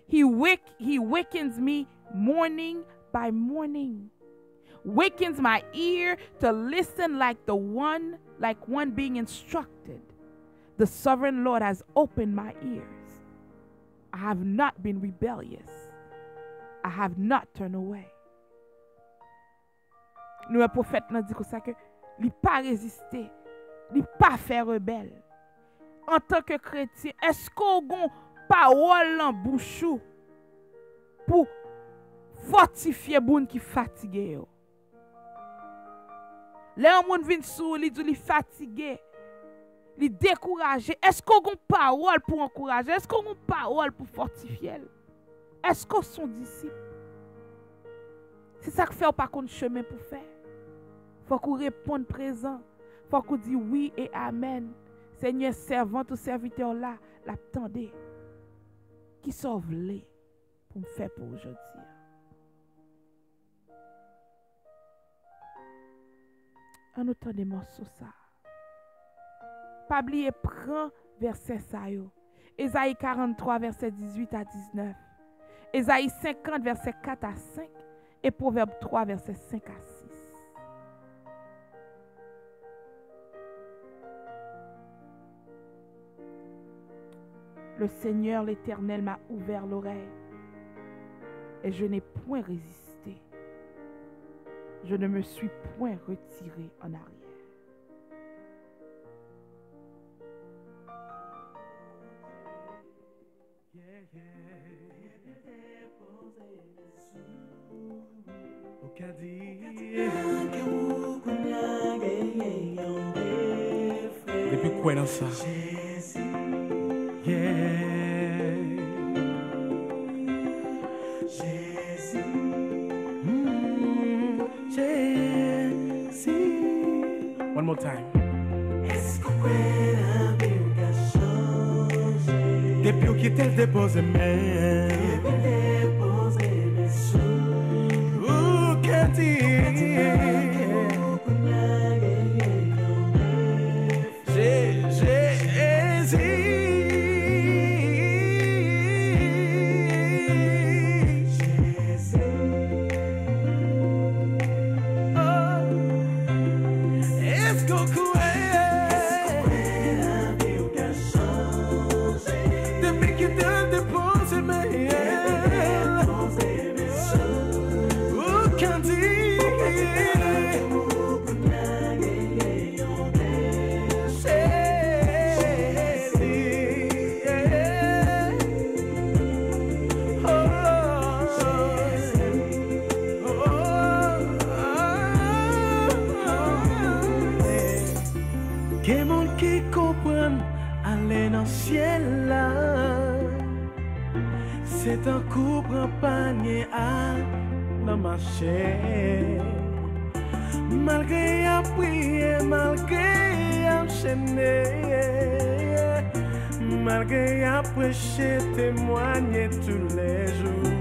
He wakens me morning by morning. Wakens my ear to listen like one being instructed. The sovereign Lord has opened my ears. I have not been rebellious. I have not turned away. Nous, un prophète, nous dit comme ça que il n'a pas résisté, il n'a pas fait rebelle. En tant que chrétien, est-ce qu'on a une parole en bouche pour fortifier les gens qui sont fatigués? Les gens qui viennent sur lui, ils sont fatigués, ils sont découragés. Est-ce qu'on a une parole pour encourager? Est-ce qu'on a une parole pour fortifier? Est-ce qu'on sont disciples? C'est ça que fait pas qu'on chemin pour faire. Faut qu'on réponde présent. Faut qu'on dise oui et amen. Seigneur, servante ou serviteur là, l'attendez. Qui sauve les pour me faire pour aujourd'hui. En autant des morceaux ça. Pas oublier, prends verset ça yo. Ésaïe 43 verset 18 à 19. Ésaïe 50 verset 4 à 5 et Proverbe 3 verset 5 à 6. Le Seigneur l'Éternel m'a ouvert l'oreille et je n'ai point résisté. Je ne me suis point retiré en arrière. Depuis quoi dans ça? One more time. Depuis qu'il t'a déposé mes ou qu'a C'est un coup prend panier à dans ma chair. Malgré à prier, malgré à enchaîner, malgré à prêcher, témoigner tous les jours.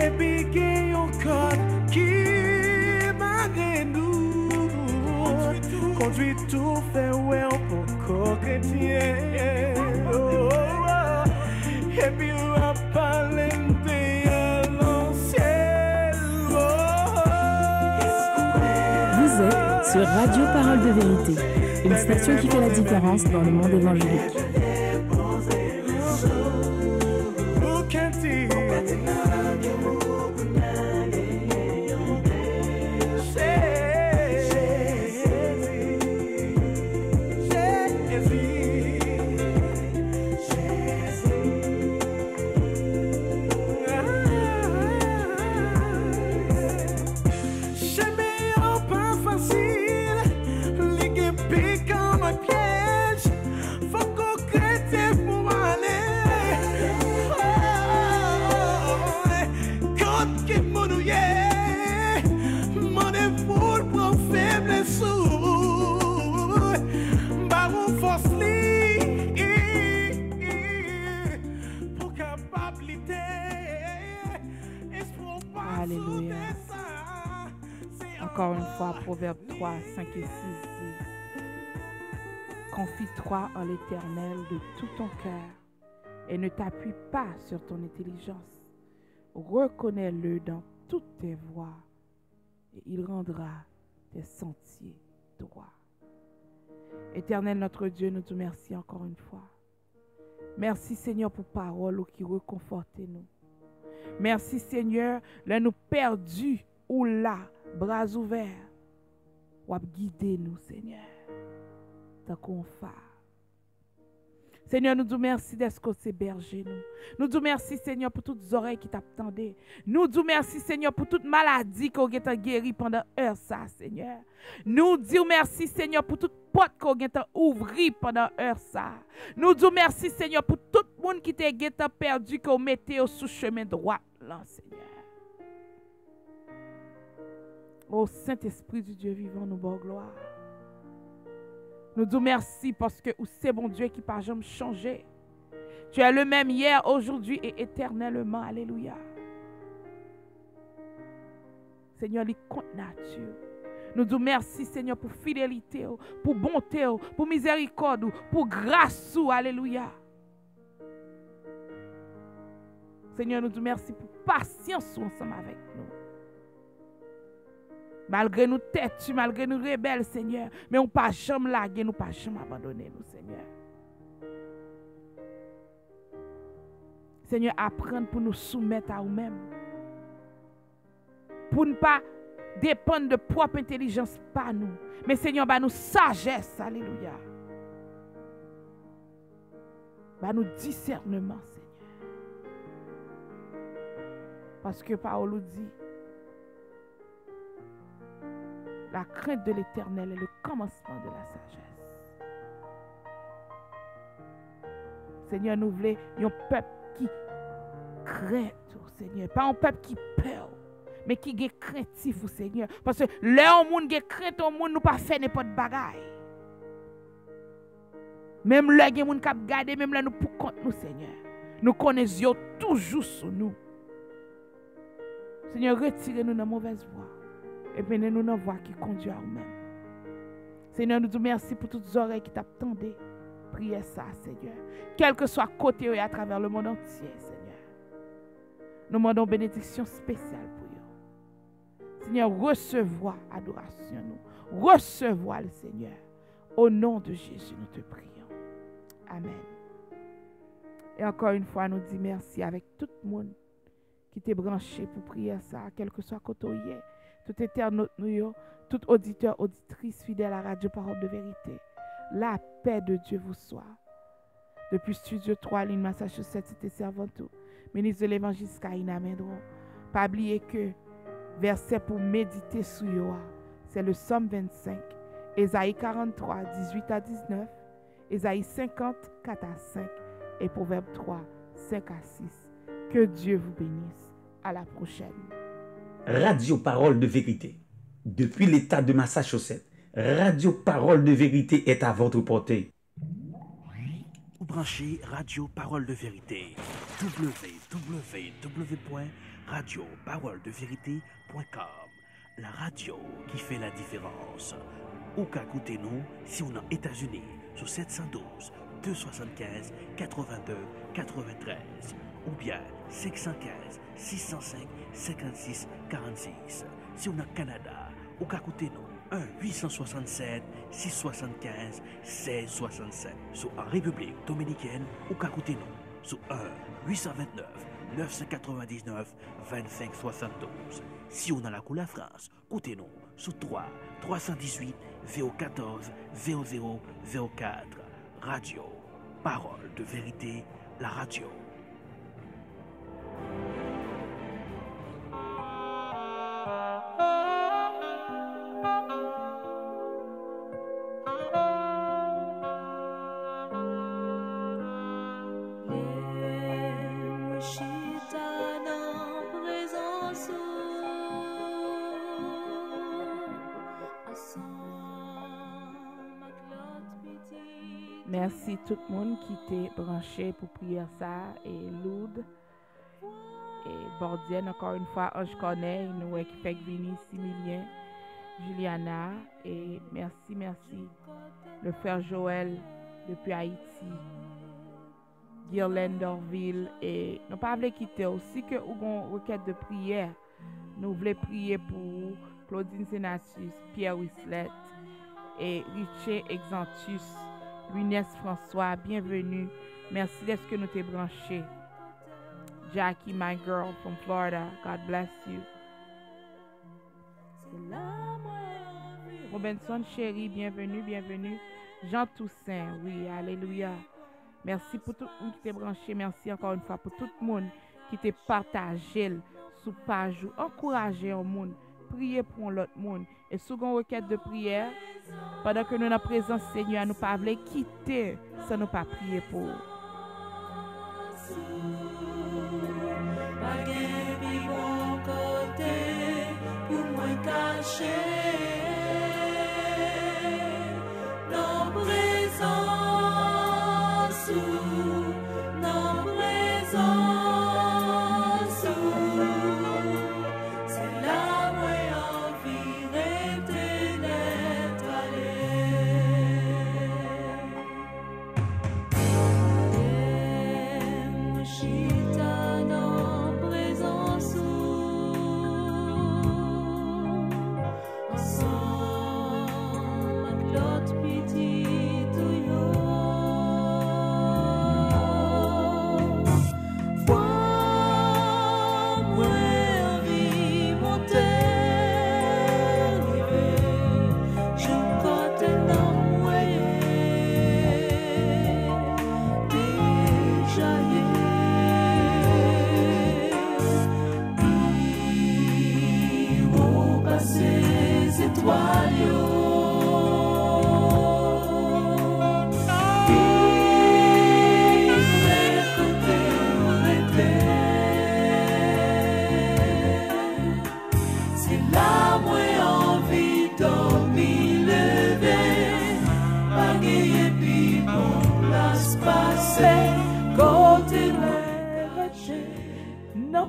Et puis qu'il y a un code qui malgré nous conduit tout faire ouais pour co-chrétien. Et puis on va parler de l'ancien. Vous êtes sur Radio Parole de Vérité, une station qui fait la différence dans le monde évangélique. Alléluia. Encore une fois, Proverbe 3, 5 et 6 dit: confie-toi en l'Éternel de tout ton cœur et ne t'appuie pas sur ton intelligence. Reconnais-le dans toutes tes voies et il rendra tes sentiers droits. Éternel notre Dieu, nous te remercions encore une fois. Merci Seigneur pour parole qui réconforte nous. Merci Seigneur, là nous perdus ou là, bras ouverts, ou guider nous Seigneur, tant qu'on fait. Seigneur, nous disons merci d'être que berger nous. Nous disons merci Seigneur pour toutes les oreilles qui t'attendaient. Nous disons merci Seigneur pour toute maladie qu'on a guéri pendant heure ça Seigneur. Nous disons merci Seigneur pour toute porte qu'on a ouvri pendant heure ça. Nous disons merci Seigneur pour tout le monde qui t'a perdu qu'on mettait sous chemin droit là Seigneur. Ô Saint-Esprit du Dieu vivant, nous bonne gloire. Nous disons merci parce que c'est bon Dieu qui n'a jamais changé. Tu es le même hier, aujourd'hui et éternellement. Alléluia. Seigneur, les comptes nature. Nous disons merci Seigneur pour fidélité, pour bonté, pour miséricorde, pour grâce. Alléluia. Seigneur, nous disons merci pour patience ensemble avec nous. Malgré nous têtus, malgré nous rebelles, Seigneur, mais on ne pas jamais laguer, nous pas jamais abandonner, nous, Seigneur. Seigneur, apprendre pour nous soumettre à nous-mêmes. Pour ne pas dépendre de propre intelligence par nous. Mais Seigneur, bah nous sagesse, alléluia. Bah nous discernement, Seigneur. Parce que Paul dit, la crainte de l'Éternel est le commencement de la sagesse. Seigneur, nous voulons un peuple qui craint, Seigneur. Pas un peuple qui peur, mais qui est craintif, Seigneur. Parce que là, on est craint, on ne pas faire n'importe bagaille. Même là, il y a des gens qui regardent, même là, nous pour compte nous, Seigneur. Nous connaissons toujours sur nous. Seigneur, retirez-nous dans la mauvaise voie. Et venez-nous dans la voie qui conduit à nous-mêmes. Seigneur, nous te merci pour toutes les oreilles qui t'attendaient. Priez ça, Seigneur. Quel que soit côté et à travers le monde entier, Seigneur. Nous demandons bénédiction spéciale pour eux. Seigneur, recevoir adoration nous. Recevoir le Seigneur. Au nom de Jésus, nous te prions. Amen. Et encore une fois, nous disons merci avec tout le monde qui t'est branché pour prier ça, quel que soit côté hier. Tout éternel, tout auditeur, auditrice fidèle à Radio Parole de Vérité. La paix de Dieu vous soit. Depuis Studio 3, Lynn, Massachusetts, c'était Servantou. Ministre de l'Évangile, Skaïna Mendron. Pas oublier que verset pour méditer sur Yoa, c'est le Somme 25, Ésaïe 43, 18 à 19, Ésaïe 50, 4 à 5 et Proverbe 3, 5 à 6. Que Dieu vous bénisse. À la prochaine. Radio Parole de Vérité. Depuis l'État de Massachusetts, Radio Parole de Vérité est à votre portée. Vous branchez Radio Parole de Vérité. www.radioparoledevérité.com. La radio qui fait la différence. Ou qu'à écouter nous si on est aux États-Unis sur 712 275 82 93 ou bien 515 605 56 46. Si on est au Canada, ou qu'à écouter nous 1-867 675 16 67. Sur en République Dominicaine, ou qu'à écouter nous sur 1-829 999 25 72. Si on a la couleur France, écoutez-nous sur 318 014 0004. Radio, Parole de Vérité, la radio. Merci tout le monde qui était branché pour prier ça et Lourdes et Bordienne encore une fois Ange Corneille nous qui fait venir Similien, Juliana et merci le frère Joël depuis Haïti, Guirlaine d'Orville et nous pas voulons quitter aussi que nous avons une requête de prière. Nous voulons prier pour Claudine Senatus, Pierre Whistlet et Richie Exantus. Lunès François, bienvenue. Merci d'être que nous t'es branché. Jackie, my girl from Florida, God bless you. Robinson chéri, bienvenue. Jean Toussaint, oui, alléluia. Merci pour tout le monde qui t'est branché. Merci encore une fois pour tout le monde qui t'est partagé sous page. Encouragez au monde. Priez pour l'autre monde. Et sous une requête de prière, pendant que nous sommes en présence Seigneur, nous ne pouvons pas quitter sans nous pas prier pour.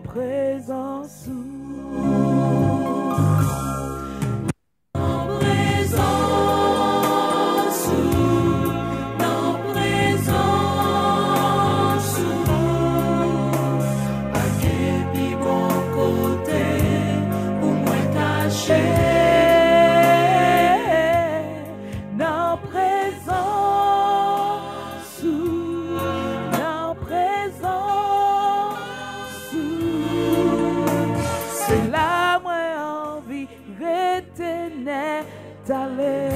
Présence L'éternel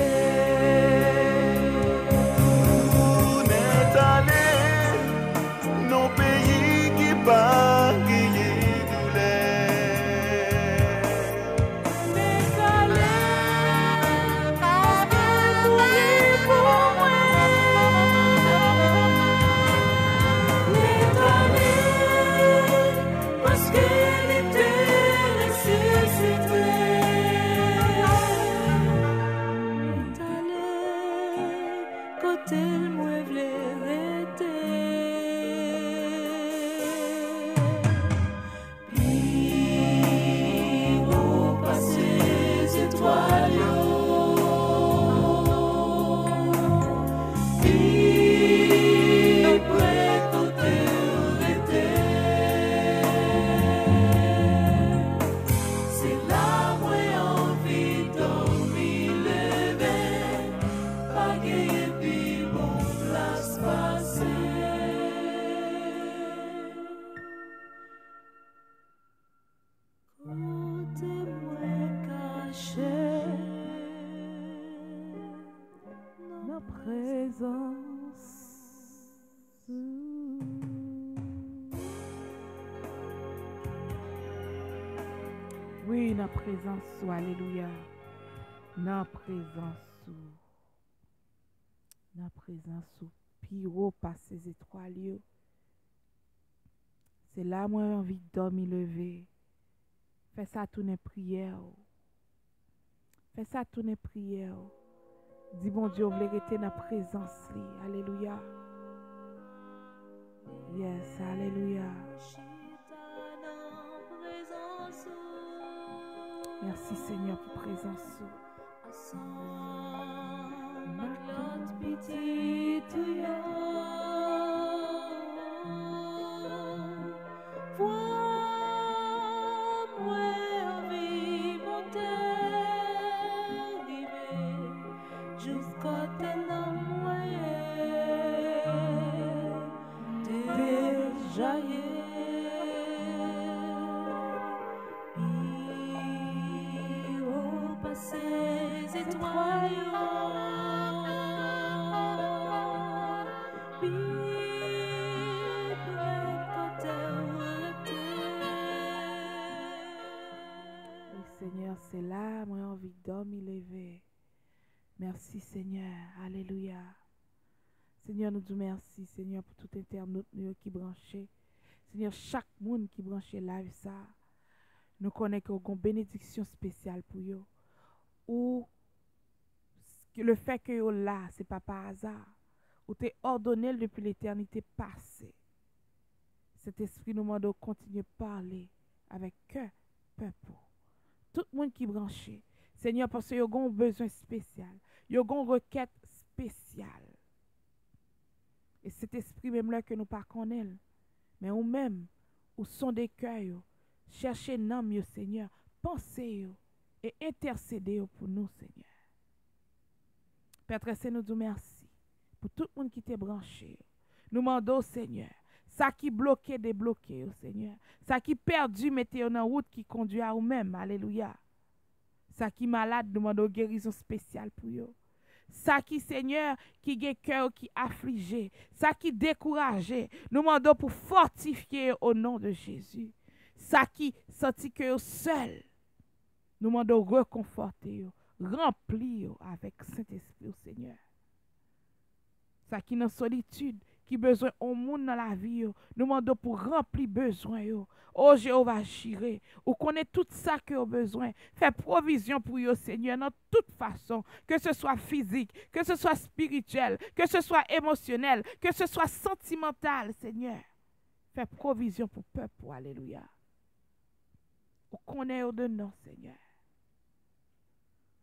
marcher dans présence. Oui, dans présence, alléluia. Dans présence, dans présence, pire par ces étoiles. C'est là moi envie de dormir lever. Fais ça tourner prière. Fais ça tourner prière. Dis bon Dieu, vous voulez rester dans la présence. Alléluia. Yes, alléluia. Merci Seigneur pour présence. C'est là, moi, envie de dormir, lever. Merci, Seigneur. Alléluia. Seigneur, nous te merci, Seigneur, pour tout internaute qui branché. Seigneur, chaque monde qui branché live ça, nous connaissons une bénédiction spéciale pour eux. Ou le fait que vous là, ce n'est pas par hasard. Ou tu es ordonné depuis l'éternité passée. Cet esprit nous demande de continuer à parler avec cœur, peuple. Tout le monde qui est branché. Seigneur, parce qu'il y a un besoin spécial. Il y a une requête spéciale. Et cet esprit même là que nous ne connaissons pas. Mais ou même, au son des cœurs, cherchez nom, Seigneur. Pensez et intercédez pour nous, Seigneur. Père Très nous disons merci pour tout le monde qui est branché. Nous demandons, Seigneur, ça qui bloqué, débloqué, Seigneur. Ça qui perdu, mettez en route qui conduit à vous-même. Alléluia. Ça qui malade, nous demandons guérison spéciale pour vous. Ça qui, Seigneur, qui a cœur qui affligé. Ça qui découragé, nous demandons pour fortifier au nom de Jésus. Ça qui senti que seul, nous demandons reconforter, remplir avec Saint-Esprit, Seigneur. Ça qui dans solitude, qui besoin au monde dans la vie, nous demandons pour remplir besoin. Oh Jéhovah Jireh, ou connaît tout ça que vous besoin. Fais provision pour vous, Seigneur, dans toute façon, que ce soit physique, que ce soit spirituel, que ce soit émotionnel, que ce soit sentimental, Seigneur. Fais provision pour le peuple, alléluia. Ou connaît de nous, Seigneur.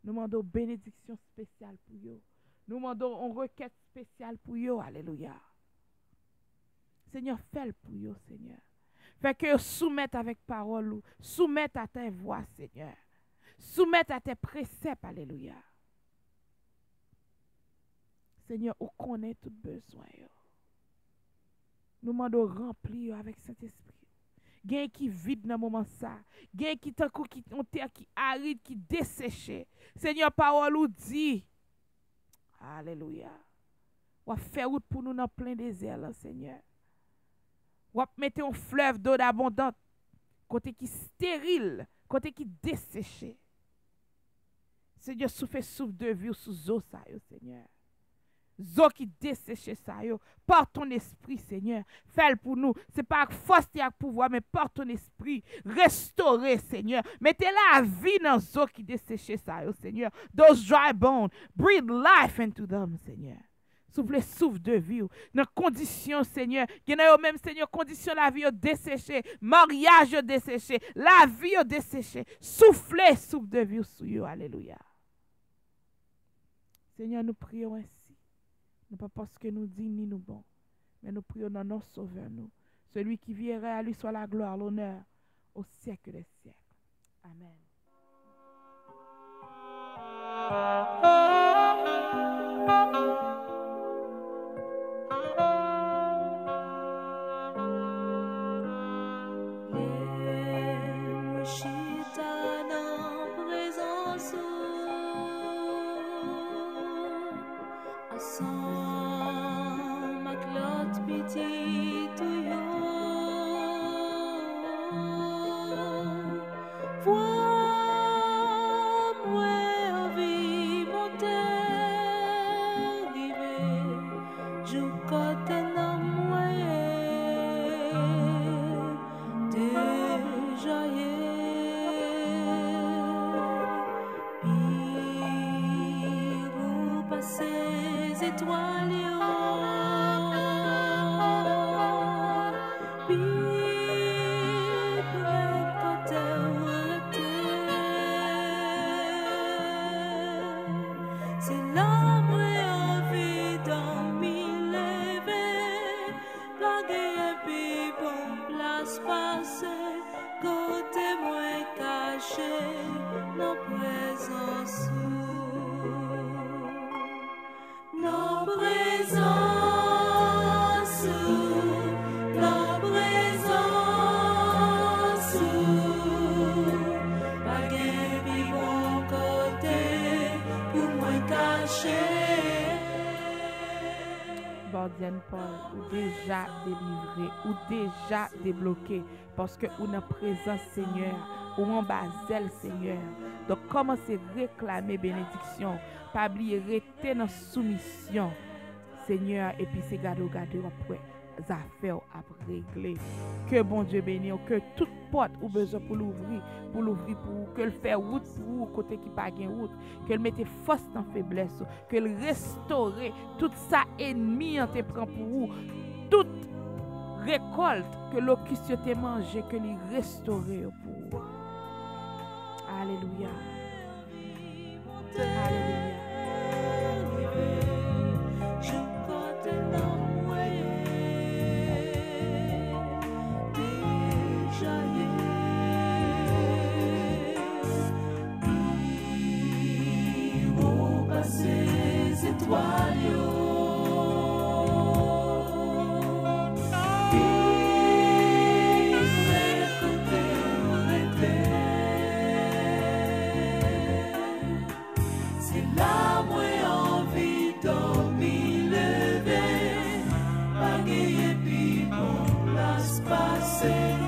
Nous demandons bénédiction spéciale pour vous. Nous demandons une requête spéciale pour vous, alléluia. Seigneur, fais-le pour vous, Seigneur. Fais que soumette avec parole, soumette à tes voix, Seigneur. Soumette à tes préceptes, alléluia. Seigneur, on connaît tout besoin. Nous demandons remplir avec Saint-Esprit. Gain qui vide dans le moment ça. Gain qui tankou qui on terre qui aride, qui desséché. Seigneur, parole ou dit. Alléluia. On va faire route pour nous dans plein désert, là, Seigneur. On va mettre un fleuve d'eau d'abondante. Côté qui stérile, côté qui desséché. Seigneur, souffle de vie sous eau, ça, Seigneur. Zo qui desséche ça, par ton esprit, Seigneur. Fais-le pour nous. Ce n'est pas force et pouvoir, mais par ton esprit. Restaurer, Seigneur. Mettez la vie dans zo qui desséche ça, Seigneur. Those dry bones, breathe life into them, Seigneur. Souffle de vie. Dans condition, Seigneur. Il y a même, Seigneur, condition la vie desséchée. Mariage desséché. La vie desséchée. Souffle de vie sur vous. Alléluia. Seigneur, nous prions ainsi. Non pas parce que nous disons ni nous bon, mais nous prions dans notre Sauveur, nous. Celui qui viendrait à lui soit la gloire, l'honneur, au siècle des siècles. Amen. Chita dans présence. ensemble avec l'autre petit tuyau. Vois-moi envie monter, river, joue côté dans moi, déjà ces étoiles, puis quand c'est l'âme envie d'envie lever, baguer puis bon place passer, côté moins caché, nos présences. Nos présences, nos présences, pas gain bon côté pour moi cacher. Bordienne Paul, ou déjà délivré, ou déjà débloqué, parce que ou dans présence Seigneur, ou en basel Seigneur. Donc commencez à réclamer bénédiction, pas oublier rester dans soumission Seigneur, et puis c'est gado après affaires à régler. Que bon Dieu bénisse, que toute porte ou besoin pour l'ouvrir pour que le faire route pour côté qui pas gain route, que le mette force dans faiblesse, que le restaure tout ça ennemi en te prend pour vous, toute récolte que l'ocus te mangé, que lui restaure pour vous. Alléluia. Alléluia. Ces étoiles, c'est là moi envie dormir lever, pas gagner puis bon place passer.